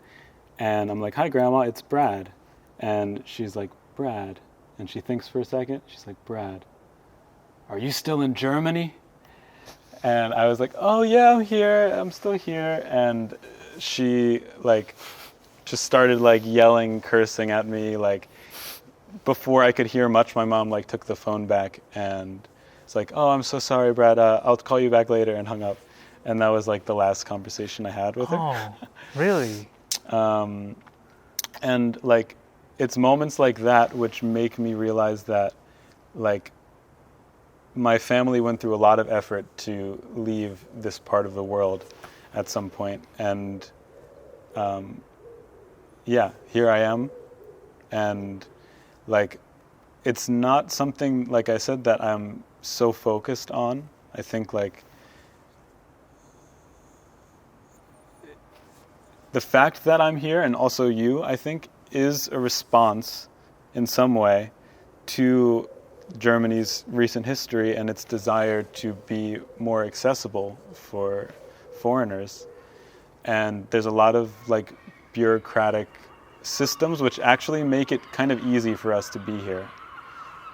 and I'm like, hi, Grandma, it's Brad. And she's like, Brad. And she thinks for a second. She's like, Brad, are you still in Germany? And I was like, oh, yeah, I'm here. I'm still here. And she, like, just started, like, yelling, cursing at me, like, before I could hear much, my mom like took the phone back and it's like, oh, I'm so sorry, Brad. I'll call you back later, and hung up. And that was like the last conversation I had with her. Oh, really? And like, it's moments like that which make me realize that like my family went through a lot of effort to leave this part of the world at some point. And yeah, here I am. And like, it's not something, like I said, that I'm so focused on. I think like the fact that I'm here, and also you, I think, is a response in some way to Germany's recent history and its desire to be more accessible for foreigners. And there's a lot of like bureaucratic systems which actually make it kind of easy for us to be here.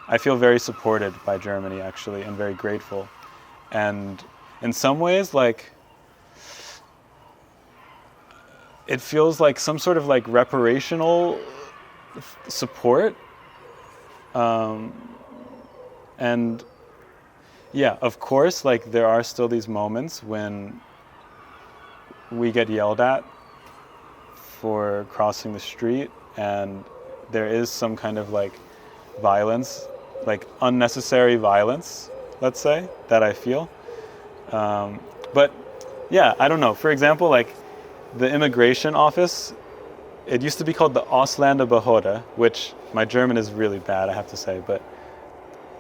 I feel very supported by Germany, actually, and very grateful. And in some ways, like, it feels like some sort of like reparational support. And yeah, of course, like there are still these moments when we get yelled at for crossing the street, and there is some kind of like violence, like unnecessary violence, let's say, that I feel. But yeah, I don't know. For example, like the immigration office, it used to be called the Ausländerbehörde, which my German is really bad, I have to say, but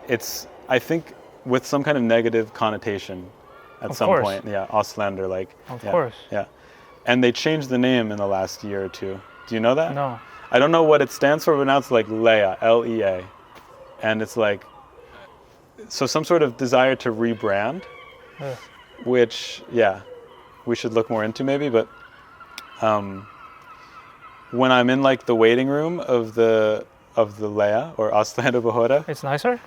it's, I think, with some kind of negative connotation at Of some course. point. Yeah, Ausländer, like. Of Yeah, course. Yeah. And they changed the name in the last year or two. Do you know that? No. I don't know what it stands for, but now it's like LEA, L-E-A. And it's like, so some sort of desire to rebrand, Ugh. which, yeah, we should look more into maybe. But when I'm in like the waiting room of the LEA or Ausländerbehörde. It's nicer?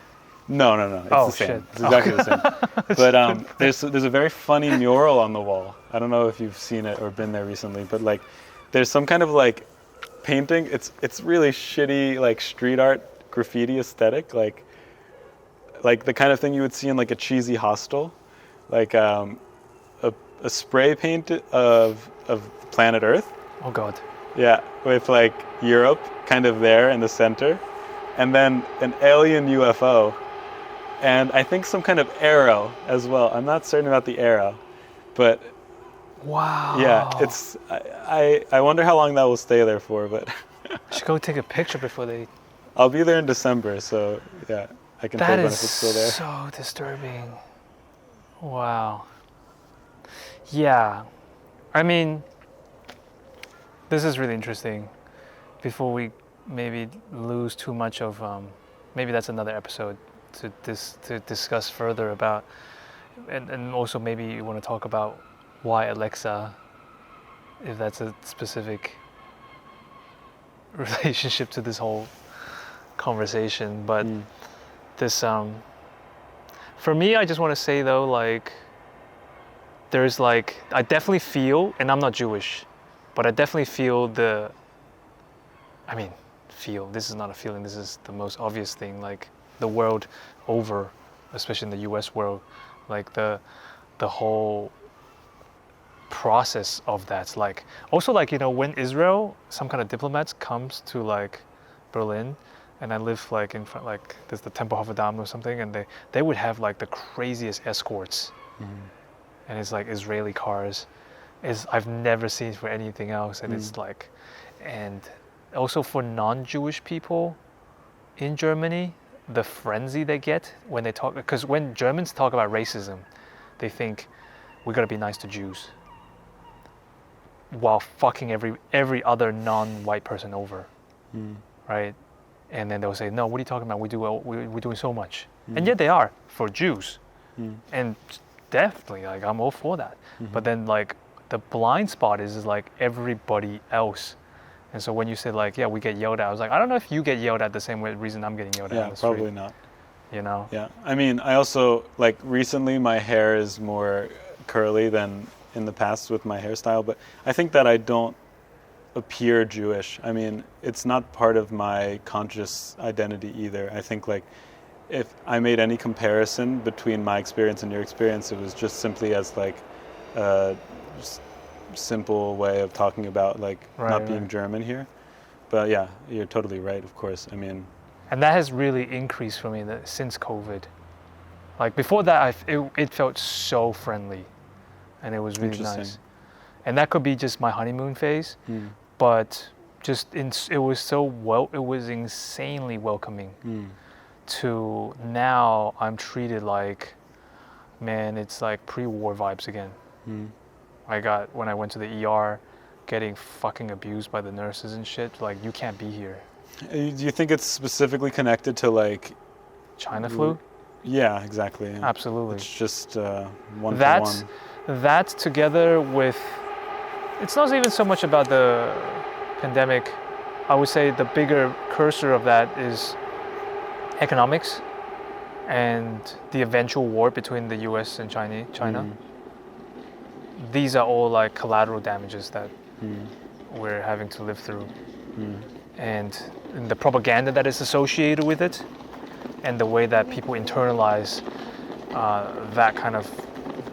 No. It's Oh, the same. shit. It's exactly the same. But there's a very funny mural on the wall. I don't know if you've seen it or been there recently, but like there's some kind of like painting. It's really shitty like street art graffiti aesthetic, like the kind of thing you would see in like a cheesy hostel, like a spray paint of planet Earth. Oh God. Yeah, with like Europe kind of there in the center, and then an alien UFO, and I think some kind of arrow as well. I'm not certain about the arrow, but Wow. yeah, it's I wonder how long that will stay there for, but I should go take a picture before they. I'll be there in December, so yeah. I can That poke on is if it's still there. so disturbing. Wow. Yeah. I mean, this is really interesting. Before we maybe lose too much of, maybe that's another episode to discuss further about, and also maybe you want to talk about why Alexa, if that's a specific relationship to this whole conversation. But Mm. this, for me, I just want to say though, like, there's like, I definitely feel, and I'm not Jewish, but I definitely feel this is not a feeling, this is the most obvious thing, like the world over, especially in the US world, like the whole process of that. Like, also like, when Israel, some kind of diplomats comes to like Berlin, and I live like in front, like there's the Temple Havadam or something, and they would have like the craziest escorts. And it's like Israeli cars. I've never seen for anything else, and it's like, and also for non-Jewish people in Germany, the frenzy they get when they talk, because when Germans talk about racism, they think we gotta be nice to Jews, while fucking every other non-white person over, right? And then they'll say, no, what are you talking about? We're doing so much, and yet they are for Jews, and definitely, like, I'm all for that. But then, like, the blind spot is like everybody else. And so when you said, like, yeah, we get yelled at, I was like, I don't know if you get yelled at the same way reason I'm getting yelled at on the street. Probably not. Yeah. I mean, I also, like, recently my hair is more curly than in the past with my hairstyle, but I think that I don't appear Jewish. I mean, it's not part of my conscious identity either. I think, like, if I made any comparison between my experience and your experience, it was just simply as like a simple way of talking about like not being German here. But yeah, you're totally right, of course. I mean, and that has really increased for me since COVID. Like, before that, it felt so friendly, and it was really nice. And that could be just my honeymoon phase, but it was insanely welcoming. To now, I'm treated like, man, it's like pre-war vibes again. When I went to the ER, getting fucking abused by the nurses and shit, like, you can't be here. Do you think it's specifically connected to like China flu? Yeah, exactly. Absolutely. It's just one to one. That together with, it's not even so much about the pandemic. I would say the bigger cursor of that is economics and the eventual war between the US and China. These are all like collateral damages that we're having to live through. And the propaganda that is associated with it, and the way that people internalize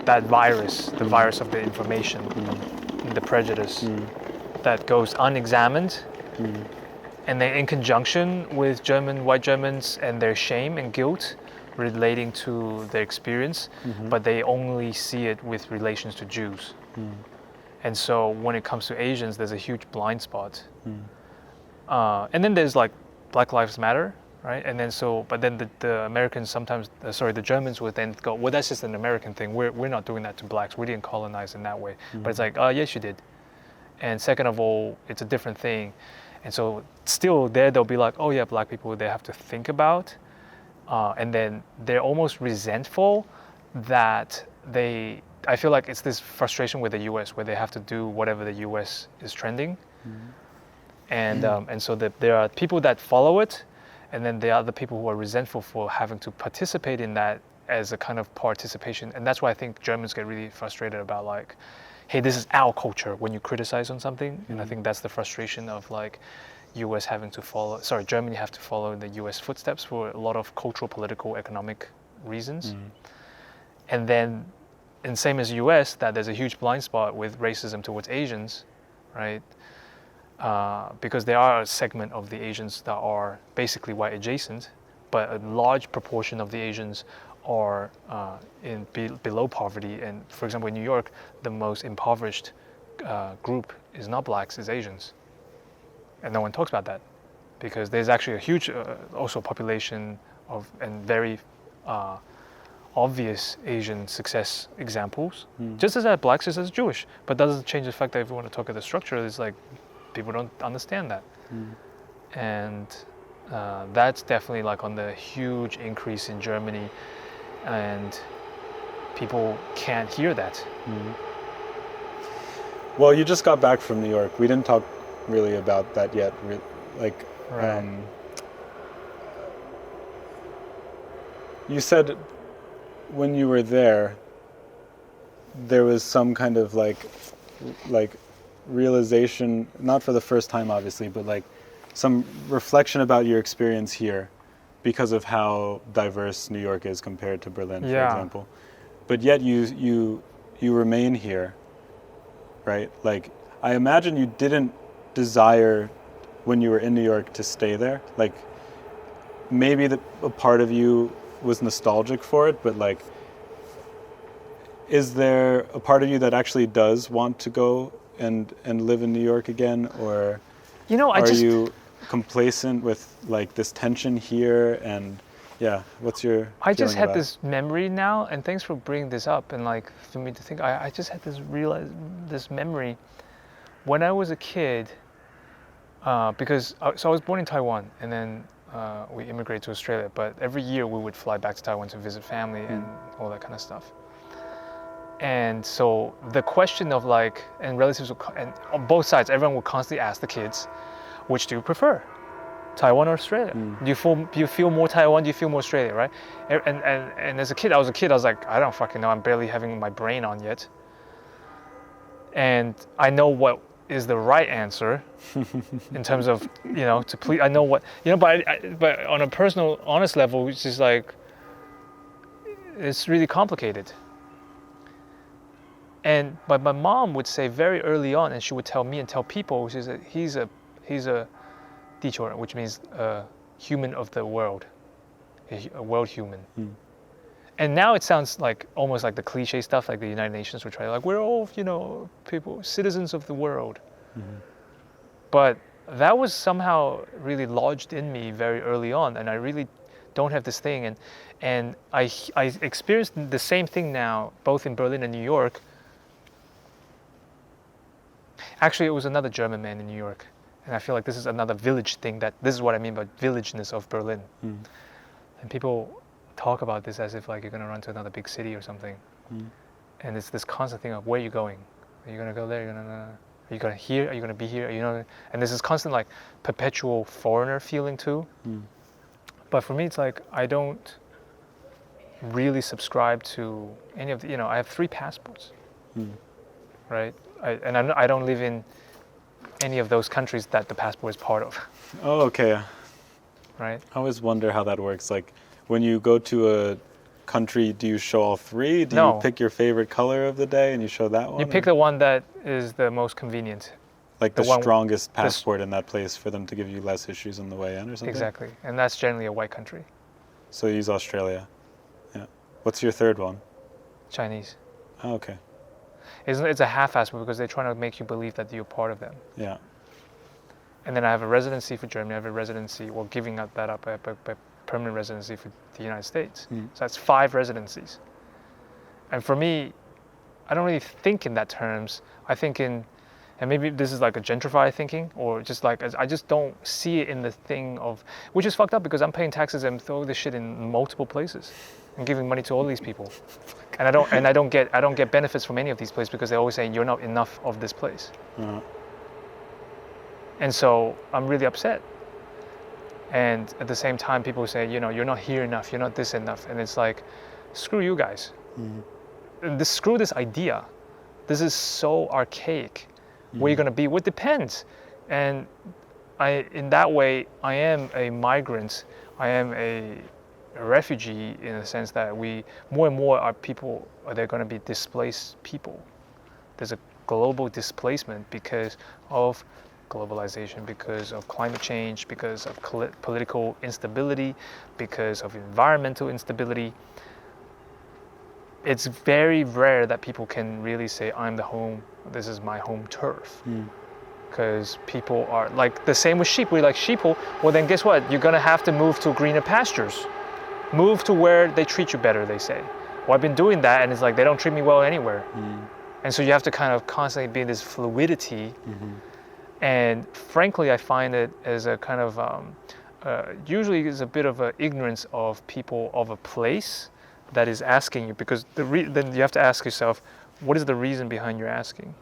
that virus, the virus of the information, and the prejudice that goes unexamined. And then in conjunction with white Germans and their shame and guilt relating to their experience, but they only see it with relations to Jews. And so when it comes to Asians, there's a huge blind spot. And then there's like Black Lives Matter, right? And then but then the Americans sometimes, the Germans would then go, well, that's just an American thing. We're not doing that to blacks. We didn't colonize in that way. But it's like, oh, yes, you did. And second of all, it's a different thing. And so still they'll be like, oh yeah, black people, they have to think about. And then they're almost resentful that I feel like it's this frustration with the US where they have to do whatever the US is trending. And so there are people that follow it, and then there are the people who are resentful for having to participate in that as a kind of participation. And that's why I think Germans get really frustrated about, like, hey, this is our culture when you criticize on something. And I think that's the frustration of like Germany have to follow in the US footsteps for a lot of cultural, political, economic reasons. And then, and same as US, that there's a huge blind spot with racism towards Asians, right? Because there are a segment of the Asians that are basically white adjacent, but a large proportion of the Asians are below poverty. And for example, in New York, the most impoverished group is not blacks, it's Asians. And no one talks about that because there's actually a huge also population and very obvious Asian success examples, Mm. just as that blacks, just as Jewish. But that doesn't change the fact that if you want to talk about the structure, it's like people don't understand that. Mm. And that's definitely like on the huge increase in Germany, and people can't hear that. Mm. Well, you just got back from New York. We didn't talk really about that yet. Right. You said when you were there was some kind of like realization, not for the first time obviously, but like some reflection about your experience here because of how diverse New York is compared to Berlin, for Yeah. example. But yet you remain here, right? Like, I imagine you didn't desire when you were in New York to stay there. Like, maybe a part of you was nostalgic for it, but like, is there a part of you that actually does want to go and live in New York again, or are you complacent with like this tension here? And yeah, what's your I just feeling had about this memory now, and thanks for bringing this up and like for me to think. I just had this memory when I was a kid, because so I was born in Taiwan, and then we immigrated to Australia. But every year we would fly back to Taiwan to visit family and all that kind of stuff. And so the question of like, and relatives would, and on both sides, everyone would constantly ask the kids, which do you prefer? Taiwan or Australia? Do you feel more Taiwan? Do you feel more Australia? Right? And as a kid, I was like, I don't fucking know. I'm barely having my brain on yet. And I know what is the right answer in terms of to please. I know what but on a personal, honest level, it's just like it's really complicated. But my mom would say very early on, and she would tell me and tell people, she said he's a 地球人, which means human of the world, a world human. And now it sounds like almost like the cliche stuff, like the United Nations would try, like we're all people, citizens of the world. But that was somehow really lodged in me very early on, and I really don't have this thing. And I experienced the same thing now, both in Berlin and New York. Actually, it was another German man in New York. And I feel like this is another village thing, that this is what I mean by villageness of Berlin. And people talk about this as if like you're going to run to another big city or something. And it's this constant thing of where are you going? Are you going to go there? Are you going to here? Are you going to be here? And there's this constant like perpetual foreigner feeling too. But for me, it's like I don't really subscribe to any of the, I have 3 passports, right? I don't live in any of those countries that the passport is part of. Oh, okay. Right? I always wonder how that works. Like, when you go to a country, do you show all 3? Do No. you pick your favorite color of the day and you show that one? You pick the one that is the most convenient. Like the one- strongest passport in that place for them to give you less issues on the way in or something? Exactly. And that's generally a white country. So you use Australia. Yeah. What's your third one? Chinese. Oh, okay. It's a half-assed because they're trying to make you believe that you're part of them. Yeah. And then I have a residency for Germany. I have a residency, well, giving up that up, a permanent residency for the United States. So that's 5 residencies. And for me, I don't really think in that terms. I think in, and maybe this is like a gentrified thinking, or just like, I just don't see it in the thing of, which is fucked up because I'm paying taxes and throwing this shit in multiple places and giving money to all these people. And I don't get benefits from any of these places because they're always saying you're not enough of this place. And so I'm really upset. And at the same time, people say, you're not here enough, you're not this enough. And it's like, screw you guys. Screw this idea. This is so archaic. Where you're going to be? Well, it depends. And in that way, I am a migrant. I am a refugee in the sense that more and more they're going to be displaced people. There's a global displacement because of globalization, because of climate change, because of political instability, because of environmental instability. It's very rare that people can really say, this is my home turf. Because people are like the same with sheep. We're like sheeple. Well, then guess what? You're going to have to move to greener pastures. Move to where they treat you better, they say. Well, I've been doing that, and it's like they don't treat me well anywhere. And so you have to kind of constantly be in this fluidity. And frankly, I find it as a kind of, usually is a bit of an ignorance of people of a place that is asking you, because then you have to ask yourself, what is the reason behind your asking?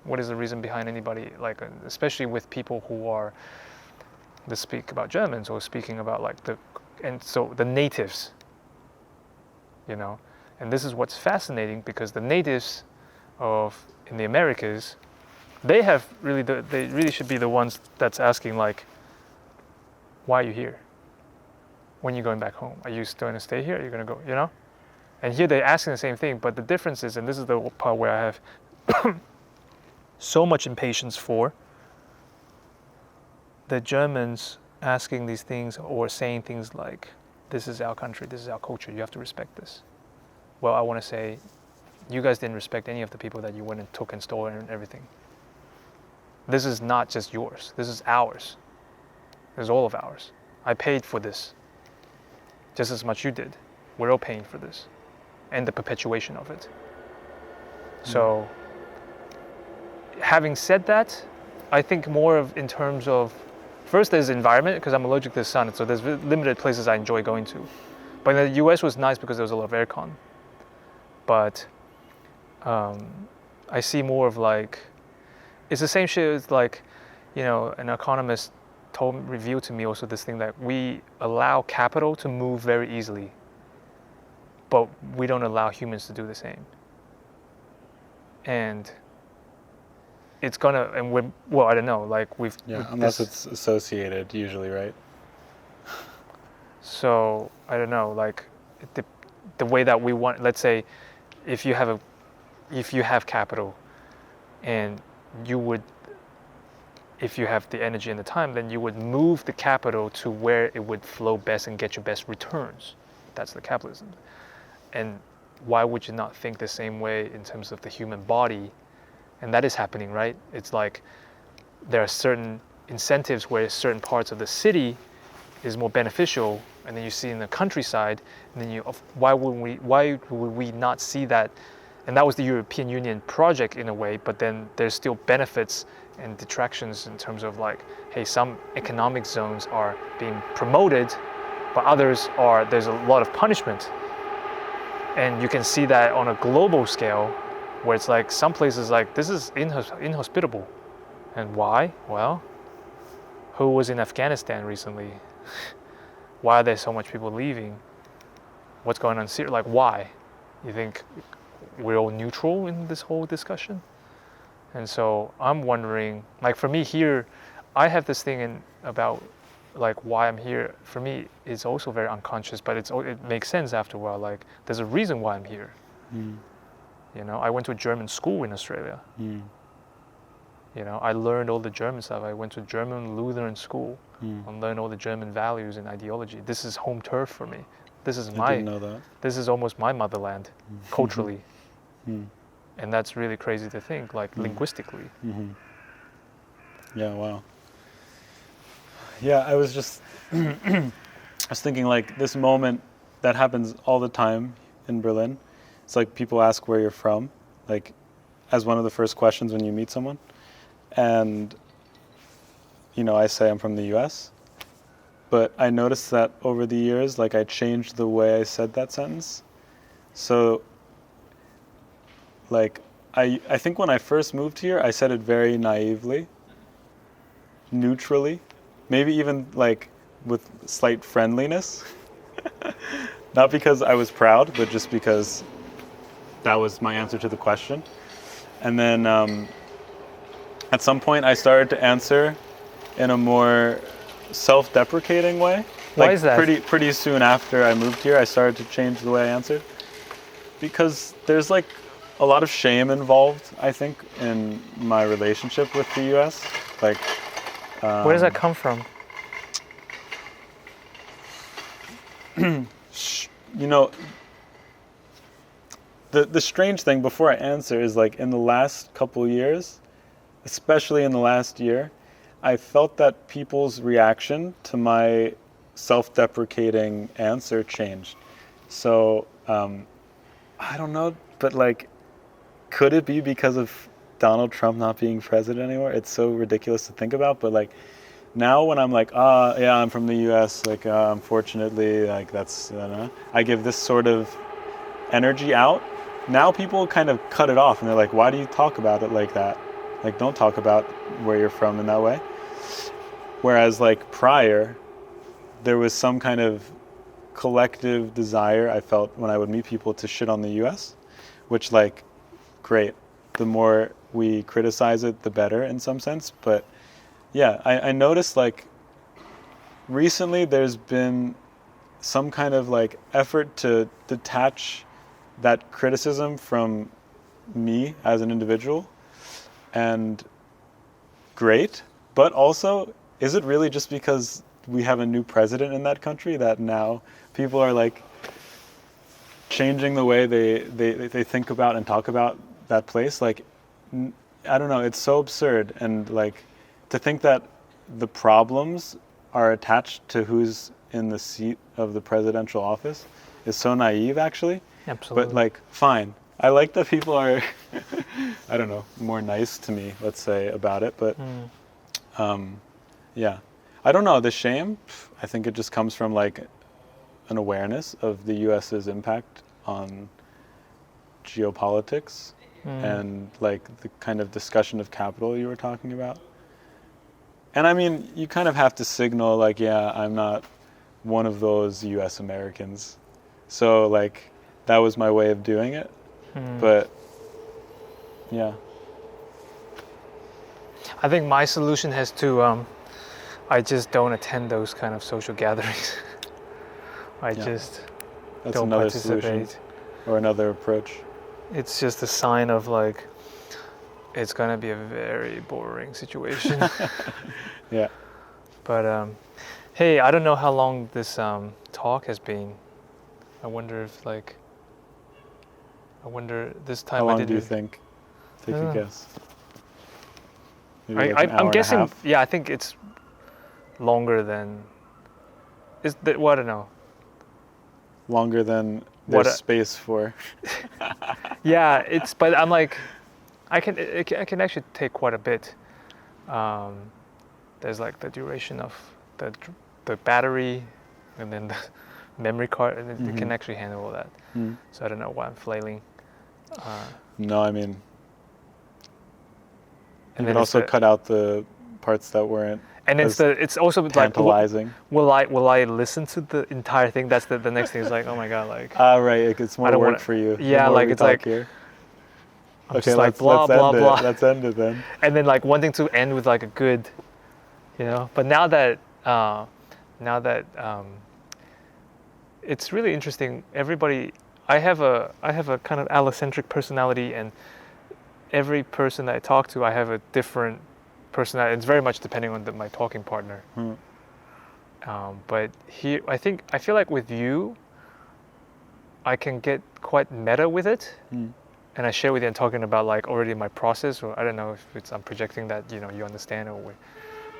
What is the reason behind anybody, like, especially with people who are, to speak about Germans or speaking about like the natives, you know? And this is what's fascinating, because the natives in the Americas, they really should be the ones that's asking, like, why are you here? When are you going back home? Are you still going to stay here? Are you going to go, you know? And here they're asking the same thing, but the difference is, and this is the part where I have so much impatience for, the Germans asking these things or saying things like, this is our country, this is our culture, you have to respect this. Well, I want to say, you guys didn't respect any of the people that you went and took and stole and everything. This is not just yours, this is ours. This is all of ours. I paid for this just as much you did. We're all paying for this and the perpetuation of it. So, having said that, I think more of in terms of, first there's environment, because I'm allergic to the sun, so there's limited places I enjoy going to. But the US was nice because there was a lot of aircon. But I see more of like, it's the same shit as like, you know, an economist revealed to me also this thing that we allow capital to move very easily, but we don't allow humans to do the same. And it's gonna, and well, I don't know, like unless it's associated usually, right? So I don't know, like the way that we want, let's say, if you have capital, and you would, if you have the energy and the time, then you would move the capital to where it would flow best and get your best returns. That's the capitalism. And why would you not think the same way in terms of the human body? And that is happening, right? It's like there are certain incentives where certain parts of the city is more beneficial, and then you see in the countryside, and then why would we not see that? And that was the European Union project in a way, but then there's still benefits and detractions in terms of like, hey, some economic zones are being promoted, but others there's a lot of punishment. And you can see that on a global scale, where it's like some places like, this is inhospitable. And why? Well, who was in Afghanistan recently? Why are there so much people leaving? What's going on in Syria? Like, why? You think we're all neutral in this whole discussion? And so I'm wondering, like for me here, I have this thing about like why I'm here. For me, it's also very unconscious, but it makes sense after a while. Like there's a reason why I'm here. You know, I went to a German school in Australia. You know, I learned all the German stuff. I went to German Lutheran school and learned all the German values and ideology. This is home turf for me. This is I didn't know that. This is almost my motherland, culturally. And that's really crazy to think, like linguistically. Yeah, wow. Yeah, I was just, I was thinking like this moment that happens all the time in Berlin. It's like people ask where you're from, like as one of the first questions when you meet someone. And, you know, I say I'm from the US. But I noticed that over the years, like I changed the way I said that sentence. So, like, I think when I first moved here, I said it very naively, neutrally, maybe even like with slight friendliness. Not because I was proud, but just because that was my answer to the question. And then at some point I started to answer in a more self-deprecating way. Why is that? Pretty soon after I moved here, I started to change the way I answered. Because there's like a lot of shame involved, I think, in my relationship with the US. Like, where does that come from? You know, the strange thing before I answer is like in the last couple years, especially in the last year, I felt that people's reaction to my self-deprecating answer changed. So I don't know, but like, could it be because of Donald Trump not being president anymore? It's so ridiculous to think about, but like now when I'm like, yeah, I'm from the U.S., like unfortunately, like that's, I give this sort of energy out. Now people kind of cut it off and they're like, why do you talk about it like that? Like, don't talk about where you're from in that way. Whereas like prior, there was some kind of collective desire I felt when I would meet people to shit on the US, which like, great. The more we criticize it, the better in some sense. But yeah, I noticed like recently there's been some kind of like effort to detach that criticism from me as an individual, and great. But also, is it really just because we have a new president in that country that now people are like changing the way they think about and talk about that place? Like, I don't know, it's so absurd. And like to think that the problems are attached to who's in the seat of the presidential office is so naive, actually. Absolutely. But like, fine. I like that people are, I don't know, more nice to me, let's say, about it. But yeah, I don't know. The shame, I think it just comes from like an awareness of the US's impact on geopolitics and like the kind of discussion of capital you were talking about. And I mean, you kind of have to signal like, yeah, I'm not one of those US Americans. So like, that was my way of doing it. But yeah. I think my solution has to, I just don't attend those kind of social gatherings. I just That's don't another participate. solution or another approach. It's just a sign of like, it's gonna be a very boring situation. Yeah. But hey, I don't know how long this talk has been. I wonder if like, this time How long I did do you it. think? Take a guess. Maybe like an hour I'm and a guessing. half? Yeah, I think it's longer than. Is that? Well, I don't know. Longer than What there's space for. Yeah, it's. But I'm like, I can actually take quite a bit. There's like the duration of the battery, and then the memory card, and it can actually handle all that. So I don't know why I'm flailing. No, I mean, you And can then also cut out the parts that weren't and as it's also like tantalizing. will I listen to the entire thing? That's the next thing. Is like, oh my god, like Right, it's more don't work wanna- for you. the yeah, more like we it's talk like here. I'm Okay, just like let's blah blah end blah. it. Let's end it then. And then like wanting to end with like a good, But now that it's really interesting. Everybody, I have a kind of allocentric personality, and every person that I talk to, I have a different personality. It's very much depending on my talking partner. But here, I feel like with you, I can get quite meta with it. And I share with you and talking about like already my process, or I don't know if I'm projecting that you understand, or we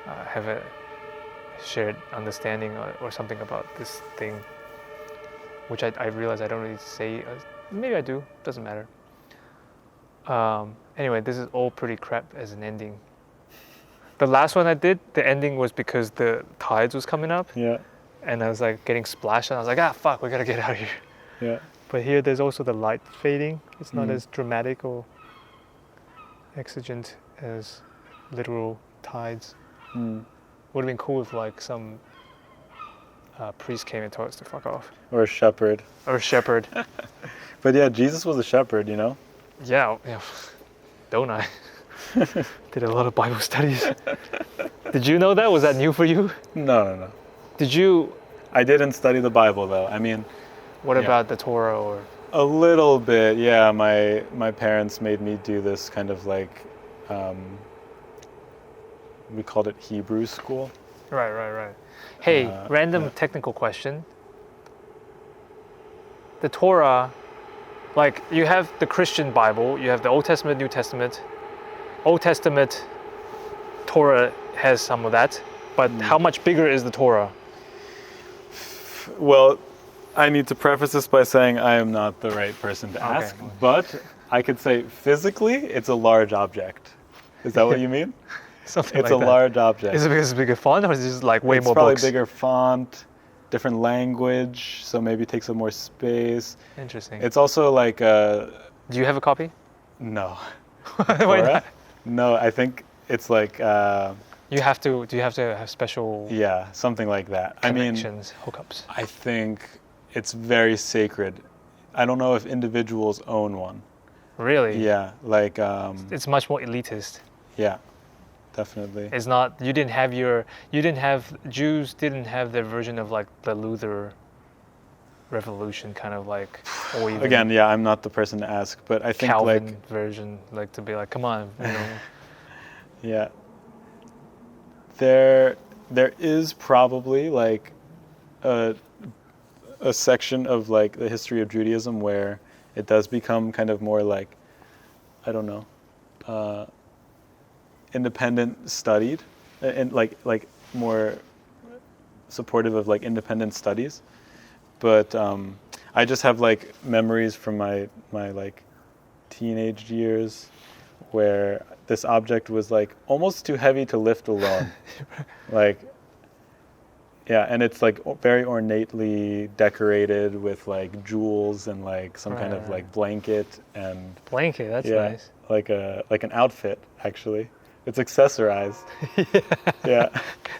have a shared understanding or something about this thing, which I realize I don't really say. Maybe I do. Doesn't matter. Anyway, this is all pretty crap as an ending. The last one I did, the ending was because the tides was coming up. Yeah. And I was like getting splashed, and I was like, fuck, we gotta get out of here. Yeah. But here, there's also the light fading. It's not as dramatic or exigent as literal tides. Would have been cool if like some priest came and told us to fuck off. Or a shepherd. Or a shepherd. But yeah, Jesus was a shepherd, Yeah. Don't I? Did a lot of Bible studies. Did you know that? Was that new for you? No. Did you? I didn't study the Bible though. I mean, What about the Torah or? a little bit, yeah. My parents made me do this kind of like, we called it Hebrew school. Right. Hey, random technical question. The Torah, like you have the Christian Bible, you have the Old Testament, New Testament. Old Testament, Torah has some of that, but how much bigger is the Torah? Well, I need to preface this by saying I am not the right person to Okay. ask, but I could say physically it's a large object. Is that what you mean? Something It's like a that. large object. Is it because it's bigger font, or is it just like way It's more probably books? bigger font, different language, so maybe takes up more space. Interesting. It's also like Do you have a copy? no. Why Cora? not? No, I think it's like You have to. Do you have to have special yeah, something like that. connections, hookups? I think it's very sacred. I don't know if individuals own one. Really? Yeah, like It's much more elitist. yeah, definitely. It's not. You didn't have your. You didn't have. Jews didn't have their version of like the Luther revolution, kind of like, or even Again, yeah, I'm not the person to ask, but I think Calvin like version, like to be like, come on, you know. yeah. There is probably like a section of like the history of Judaism where it does become kind of more like, I don't know, independent studied, and like more supportive of like independent studies. But I just have like memories from my like teenage years where this object was like almost too heavy to lift alone. Like, yeah, and it's like very ornately decorated with like jewels and like some kind of like blanket and Blanket, that's yeah, nice. like an outfit actually. It's accessorized. Yeah.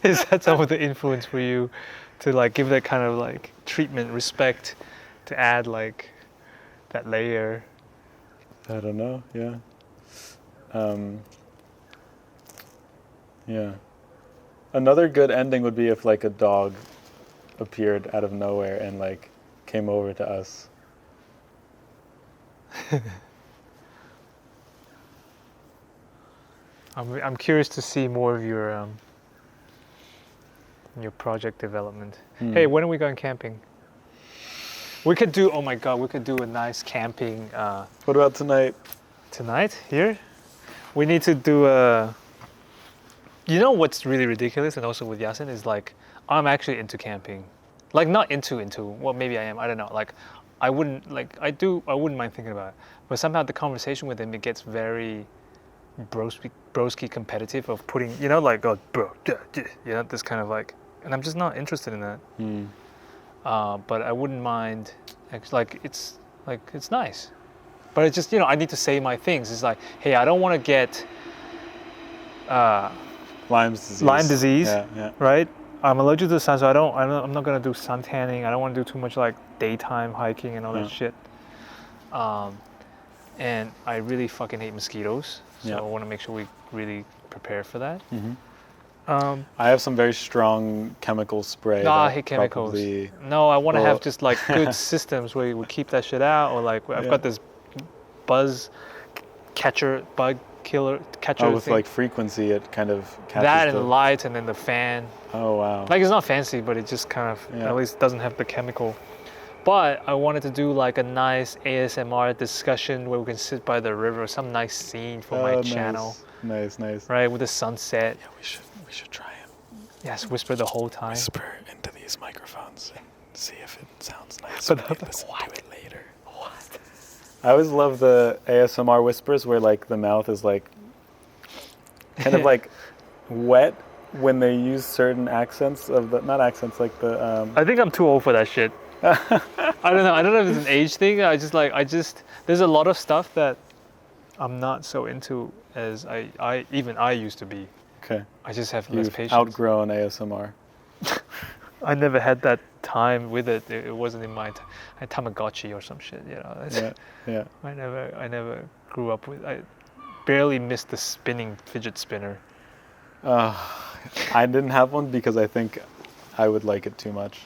Is that some of the influence for you to like give that kind of like treatment, respect, to add like that layer? I don't know. Yeah. Yeah. Another good ending would be if like a dog appeared out of nowhere and like came over to us. I'm curious to see more of your project development. Hey, when are we going camping? We could do. Oh my God, we could do a nice camping What about tonight? tonight here. We need to do a. You know what's really ridiculous, and also with Yasin is like I'm actually into camping, like not into. Well, maybe I am. I don't know. Like I wouldn't like I wouldn't mind thinking about it, but somehow the conversation with him it gets very broski competitive of putting like oh bro this kind of like, and I'm just not interested in that. But I wouldn't mind actually, like it's nice, but it's just I need to say my things. It's like, hey, I don't want to get Lyme disease. Yeah. right? I'm allergic to the sun, so I'm not gonna do sun tanning. I don't want to do too much like daytime hiking and all that shit. And I really fucking hate mosquitoes, so I want to make sure we really prepare for that. I have some very strong chemical spray. No, I that hate chemicals. probably- No, I want to Well- have just like good systems where we keep that shit out, or like I've got this bug catcher with thing. like frequency, it kind of catches That and the the light and then the fan. Oh wow. Like it's not fancy, but it just kind of at least doesn't have the chemical. But I wanted to do like a nice ASMR discussion where we can sit by the river, some nice scene for my channel. Nice. Right, with the sunset. Yeah, we should try and Yes, whisper the whole time. whisper into these microphones and see if it sounds nice. But when I'm we like, listen what? to it later. What? I always love the ASMR whispers where like the mouth is like kind of like wet when they use certain accents of the not accents like the I think I'm too old for that shit. I don't know. I don't know if it's an age thing. I just there's a lot of stuff that I'm not so into as I used to be. Okay. I just have less You've patience. outgrown ASMR. I never had that time with it. It wasn't in my Tamagotchi or some shit. Yeah. I never grew up with. I barely missed the spinning fidget spinner. I didn't have one because I think I would like it too much.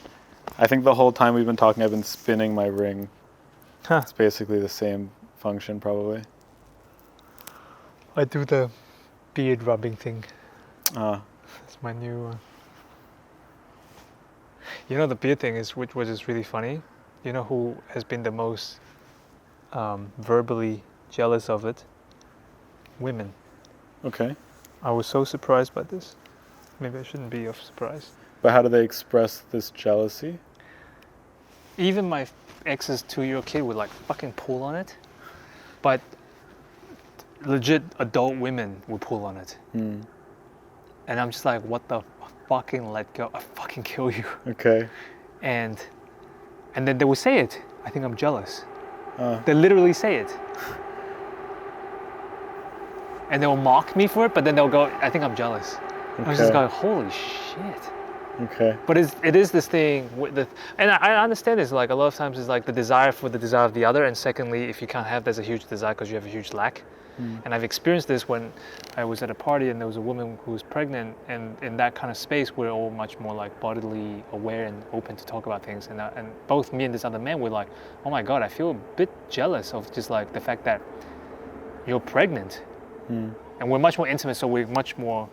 I think the whole time we've been talking, I've been spinning my ring. Huh. It's basically the same function, probably. I do the beard rubbing thing. It's my new. The beard thing is which is really funny. You know who has been the most verbally jealous of it? Women. Okay. I was so surprised by this. Maybe I shouldn't be of surprise. But how do they express this jealousy? even my ex's 2-year-old kid would like fucking pull on it, but legit adult women would pull on it. And I'm just like, what the fucking let go? I fucking kill you. Okay. And then they would say it. I think I'm jealous. They literally say it. And they'll mock me for it, but then they'll go, I think I'm jealous. I was just going, holy shit. Okay. But it is this thing with and I understand this, like a lot of times it's like the desire for the desire of the other, and secondly, if you can't have, there's a huge desire because you have a huge lack. And I've experienced this when I was at a party and there was a woman who was pregnant, and in that kind of space we're all much more like bodily aware and open to talk about things, and both me and this other man were like, oh my god, I feel a bit jealous of just like the fact that you're pregnant. And we're much more intimate, so we're much more,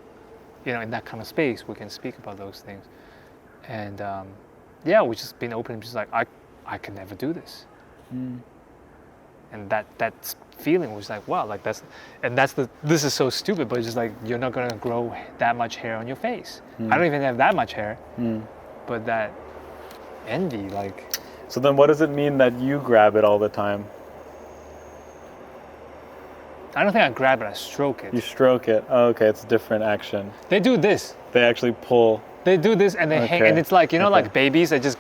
in that kind of space we can speak about those things. And we've just been open, just like I can never do this. And that feeling was like, wow, like this is so stupid, but it's just like, you're not gonna grow that much hair on your face. I don't even have that much hair, but that envy, like. So then what does it mean that you grab it all the time? I don't think I grab it, I stroke it. You stroke it. Oh, okay, it's a different action. They do this. They actually pull. They do this and they hang, and it's like, like babies that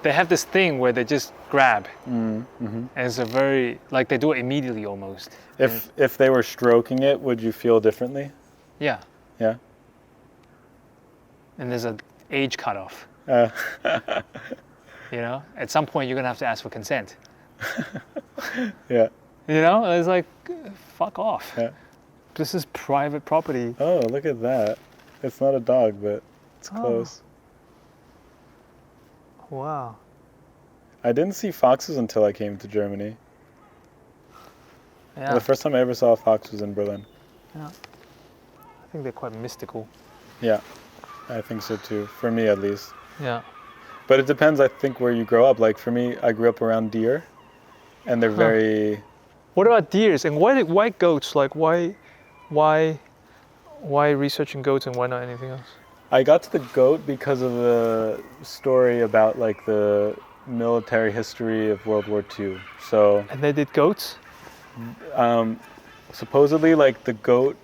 they have this thing where they just grab. And it's a very, like they do it immediately almost. If they were stroking it, would you feel differently? Yeah. Yeah? And there's an age cutoff. Uh, At some point you're gonna have to ask for consent. yeah. It's like, fuck off. Yeah. This is private property. Oh, look at that. It's not a dog, but it's close. Wow. I didn't see foxes until I came to Germany. Yeah. The first time I ever saw a fox was in Berlin. Yeah. I think they're quite mystical. Yeah, I think so too. For me, at least. Yeah. But it depends, I think, where you grow up. Like for me, I grew up around deer, and they're very. What about deers? And why goats? Like why researching goats and why not anything else? I got to the goat because of the story about like the military history of World War II. So. And they did goats? Supposedly, like the goat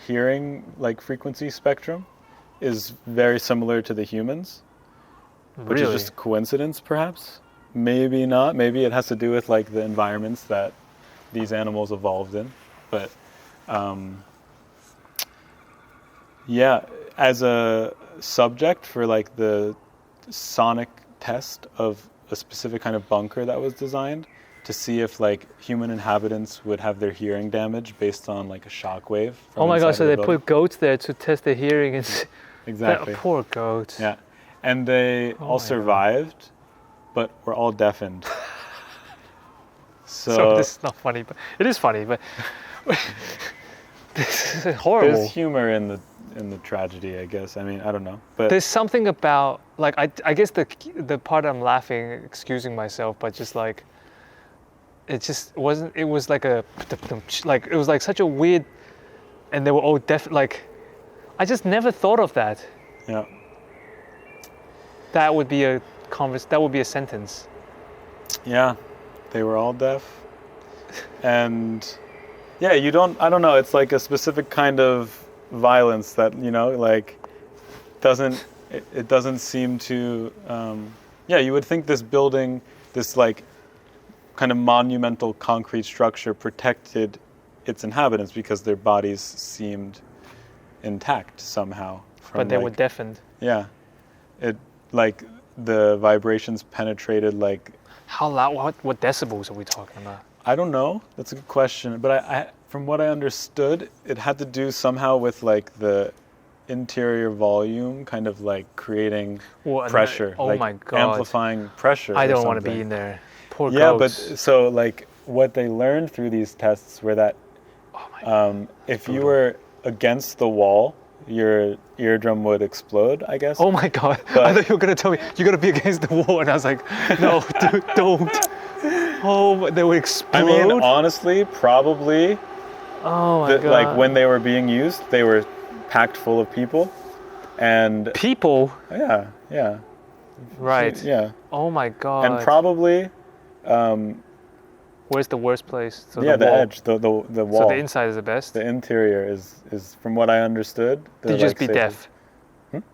hearing like frequency spectrum is very similar to the humans, which is just a coincidence, perhaps. Maybe not. Maybe it has to do with like the environments that these animals evolved in. But as a subject for like the sonic test of a specific kind of bunker that was designed to see if like human inhabitants would have their hearing damaged based on like a shock wave. Oh my god, so they put goats there to test their hearing and exactly. Poor goats. Yeah. And they all survived, but were all deafened. So this is not funny, but it is funny, but this is horrible. There's humor in the tragedy, I guess. I mean, I don't know. But there's something about like I guess the part I'm laughing, excusing myself, but just like it just wasn't. It was like it was like such a weird, and they were all deaf. Like I just never thought of that. Yeah. That would be a That would be a sentence. Yeah, they were all deaf, and yeah, I don't know. It's like a specific kind of violence that like it doesn't seem to. You would think this building, this like kind of monumental concrete structure protected its inhabitants because their bodies seemed intact somehow. But they were deafened. Yeah, it like the vibrations penetrated like. How loud? What decibels are we talking about? I don't know. That's a good question. But I from what I understood, it had to do somehow with like the interior volume, kind of like creating pressure. Oh like my god! Amplifying pressure. I don't want to be in there. Poor goats. Yeah, but so like what they learned through these tests were that if you were against the wall, your eardrum would explode, I guess. Oh my god! I thought you were gonna tell me you gotta be against the wall, and I was like, no, dude, don't. Oh, they would explode. I mean, honestly, probably. Oh my god! Like when they were being used, they were packed full of people, and people. Yeah. Right. Yeah. Oh my god. And probably, Where's the worst place? So yeah, the the wall. edge, the wall. So the inside is the best. The interior is from what I understood. Did you just be safer. deaf?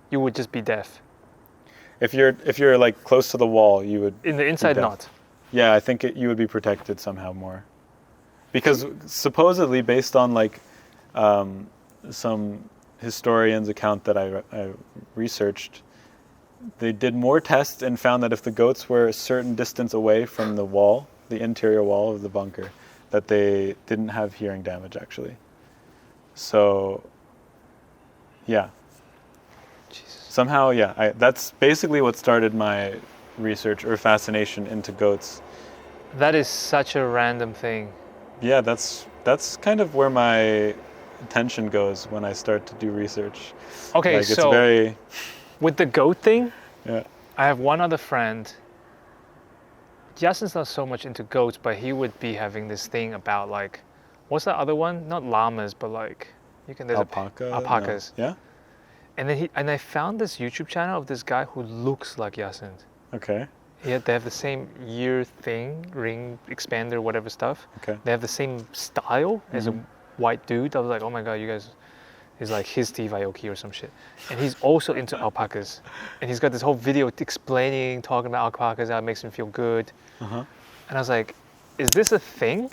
You would just be deaf. If you're like close to the wall, you would. In the inside, deaf. not. Yeah, I think you would be protected somehow more, because supposedly based on like some historian's account that I researched, they did more tests and found that if the goats were a certain distance away from the wall, the interior wall of the bunker, that they didn't have hearing damage actually. So, yeah. Jesus. Somehow, yeah, that's basically what started my research or fascination into goats. That is such a random thing. Yeah, that's kind of where my attention goes when I start to do research. Okay, Like, so it's very, with the goat thing, yeah. I have one other friend. Justin's not so much into goats, but he would be having this thing about like, what's that other one? Not llamas, but like you can. There's alpacas. No. Yeah. And then I found this YouTube channel of this guy who looks like Yasin. Okay. They have the same ear thing, ring expander, whatever stuff. Okay. They have the same style as a white dude. I was like, oh my god, you guys. He's like his Steve Aoki or some shit. And he's also into alpacas. And he's got this whole video explaining, talking about alpacas, how it makes him feel good. Uh-huh. And I was like, is this a thing?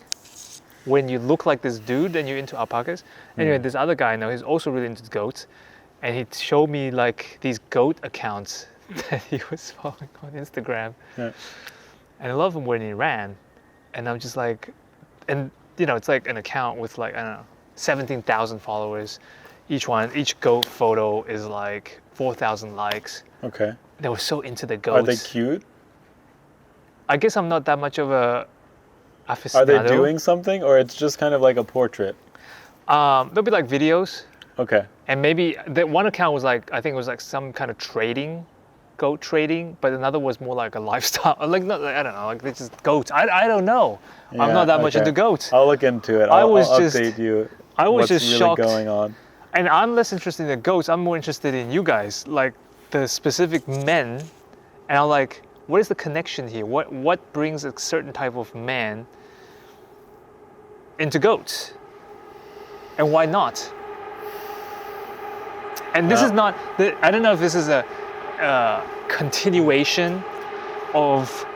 When you look like this dude and you're into alpacas? Anyway, this other guy I know, he's also really into goats. And he showed me like these goat accounts that he was following on Instagram. Yeah. And a lot of them were in Iran. And I'm just like, and you know, it's like an account with like, I don't know, 17,000 followers. Each goat photo is like 4,000 likes. Okay. They were so into the goats. Are they cute? I guess I'm not that much of a aficionado. Are they doing something, or it's just kind of like a portrait? There'll be like videos. Okay. And maybe the one account was like, I think it was like some kind of trading, goat trading, but another was more like a lifestyle. Like, not, I don't know, like they're just goats. I don't know. I'm Yeah, not that much okay. into goats. I'll look into it. I'll update you. I was what's just really shocked. going on. And I'm less interested in the goats. I'm more interested in you guys, like the specific men. And I'm like, what is the connection here? What brings a certain type of man into goats? And why not? And this is not, I don't know if this is a continuation of,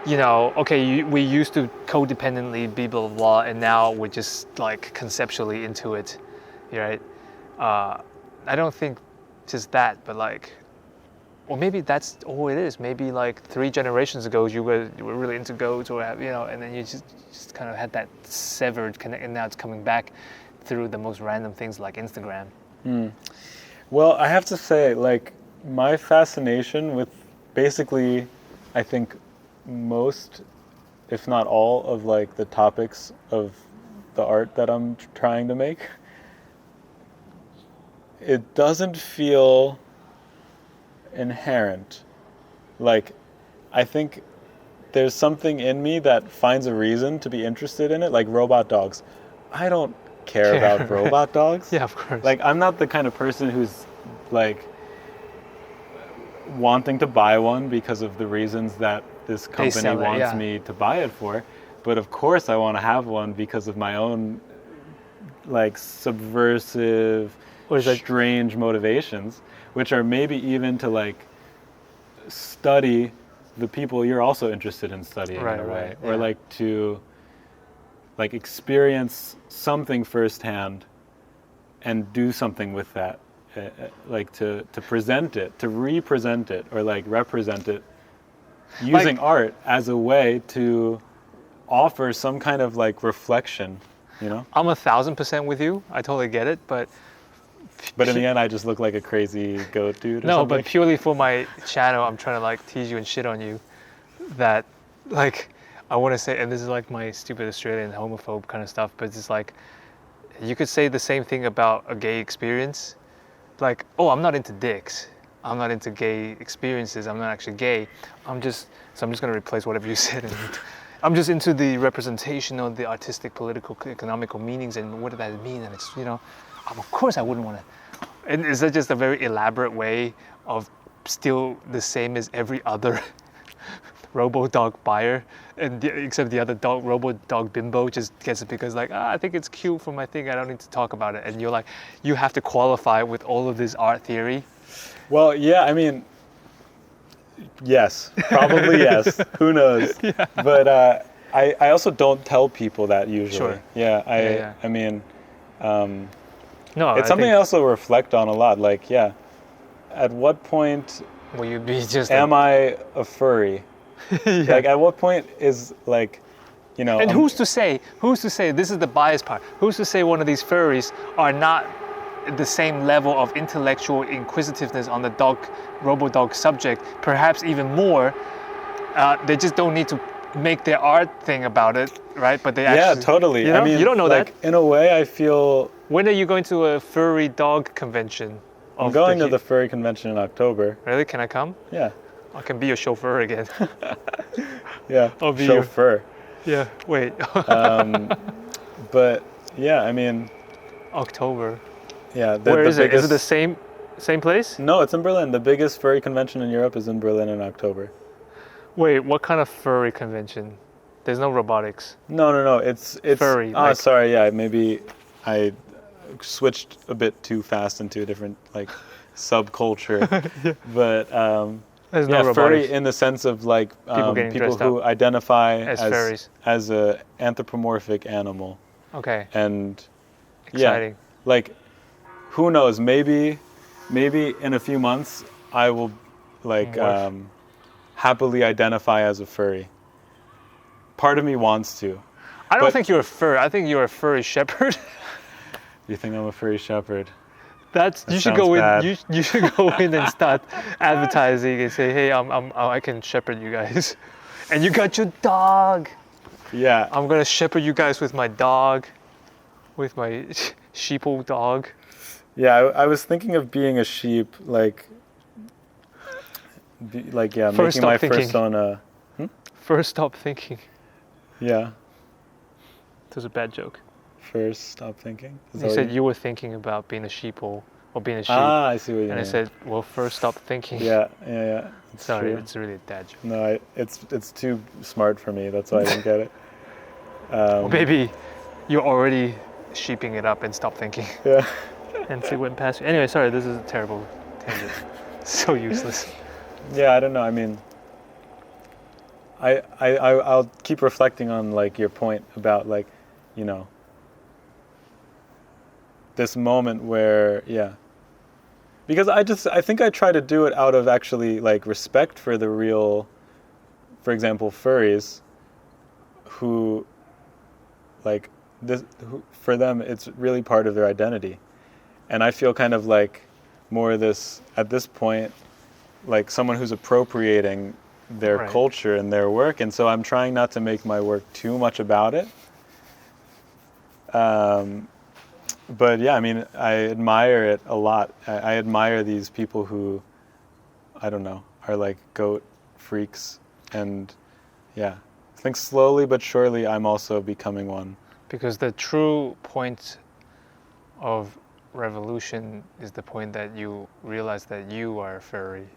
you know, okay, we used to codependently be blah, blah, blah, and now we're just like conceptually into it, right? I don't think just that, but like, or maybe that's all it is. Maybe like 3 generations ago, you were really into goats, or you know, and then you just kind of had that severed connect, and now it's coming back through the most random things like Instagram. Well, I have to say, like, my fascination with basically, I think, most, if not all, of like the topics of the art that I'm trying to make, it doesn't feel inherent. Like, I think there's something in me that finds a reason to be interested in it, like robot dogs. I don't care about robot dogs. Yeah, of course. Like, I'm not the kind of person who's like wanting to buy one because of the reasons that this company wants me to buy it for. But of course I want to have one because of my own like subversive, strange motivations, which are maybe even to like study the people you're also interested in studying in a way, or like to like experience something firsthand and do something with that, like to present it, to represent it, or like represent it using art as a way to offer some kind of like reflection, you know? I'm 1,000% with you. I totally get it, but in the end, I just look like a crazy goat dude. Or no, something. but purely for my channel, I'm trying to like tease you and shit on you. That, like, I want to say, and this is like my stupid Australian homophobe kind of stuff, but it's like, you could say the same thing about a gay experience. Like, oh, I'm not into dicks. I'm not into gay experiences. I'm not actually gay. So I'm just going to replace whatever you said. And I'm just into the representation of the artistic, political, economical meanings and what does that mean? And it's, you know, of course I wouldn't want to. And is that just a very elaborate way of still the same as every other robo dog buyer, and except the other dog robo dog bimbo just gets it because like I think it's cute for my thing. I don't need to talk about it. And you're like, you have to qualify with all of this art theory. Well, yeah, I mean, yes, probably yes. Who knows? Yeah. But I also don't tell people that usually. Sure. Yeah, Yeah. I mean, No, it's something I also reflect on a lot. Like, yeah, at what point will you be just am I a furry? yeah. Like, at what point is like, you know? And who's to say? Who's to say? This is the bias part. Who's to say one of these furries are not the same level of intellectual inquisitiveness on the robo-dog subject? Perhaps even more. They just don't need to make their art thing about it, right? But they actually. Yeah, totally. You know? I mean, you don't know like, that. in a way, I feel. When are you going to a furry dog convention? I'm going to the furry convention in October. Really? Can I come? Yeah. I can be your chauffeur again. Yeah. I'll be chauffeur. Yeah. Wait. But yeah, I mean. October. Yeah. Where is it? Is it the same place? No, it's in Berlin. The biggest furry convention in Europe is in Berlin in October. Wait, what kind of furry convention? There's no robotics. No. It's furry. Oh, sorry. Yeah, maybe I switched a bit too fast into a different like subculture. Yeah. But There's yeah, no robotics. furry in the sense of like People who identify as furries. as a anthropomorphic animal. Okay. And Exciting. yeah, like who knows? Maybe in a few months I will like happily identify as a furry. Part of me wants to. I don't think you're a furry. I think you're a furry shepherd. You think I'm a furry shepherd? You should go in. bad. You should go in and start advertising and say, "Hey, I can shepherd you guys," and you got your dog. Yeah. I'm gonna shepherd you guys with my dog, with my sheeple dog. Yeah, I was thinking of being a sheep, like First making stop my thinking. persona. First, stop thinking. Yeah. It was a bad joke. First, stop thinking. Is You that said what you were thinking about being a sheeple or being a sheep, Ah, I see what you mean. and I said, "Well, first, stop thinking." Yeah. It's Sorry, true. it's really a dad joke. No, it's too smart for me. That's why I didn't get it. Or maybe you're already sheeping it up and stop thinking. Yeah. And it went past you. Anyway, sorry, this is a terrible tangent. So useless. Yeah, I don't know. I mean, I'll keep reflecting on like your point about like, you know, this moment where because I think I try to do it out of actually like respect for the real, for example, furries, who like for them it's really part of their identity, and I feel kind of like more this at this point like someone who's appropriating their Right. culture and their work, and so I'm trying not to make my work too much about it. But yeah, I mean, I admire it a lot. I admire these people who, I don't know, are like goat freaks, and yeah, I think slowly but surely I'm also becoming one. Because the true point of revolution is the point that you realize that you are a furry.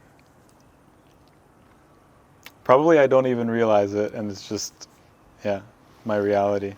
Probably I don't even realize it, and it's just, my reality.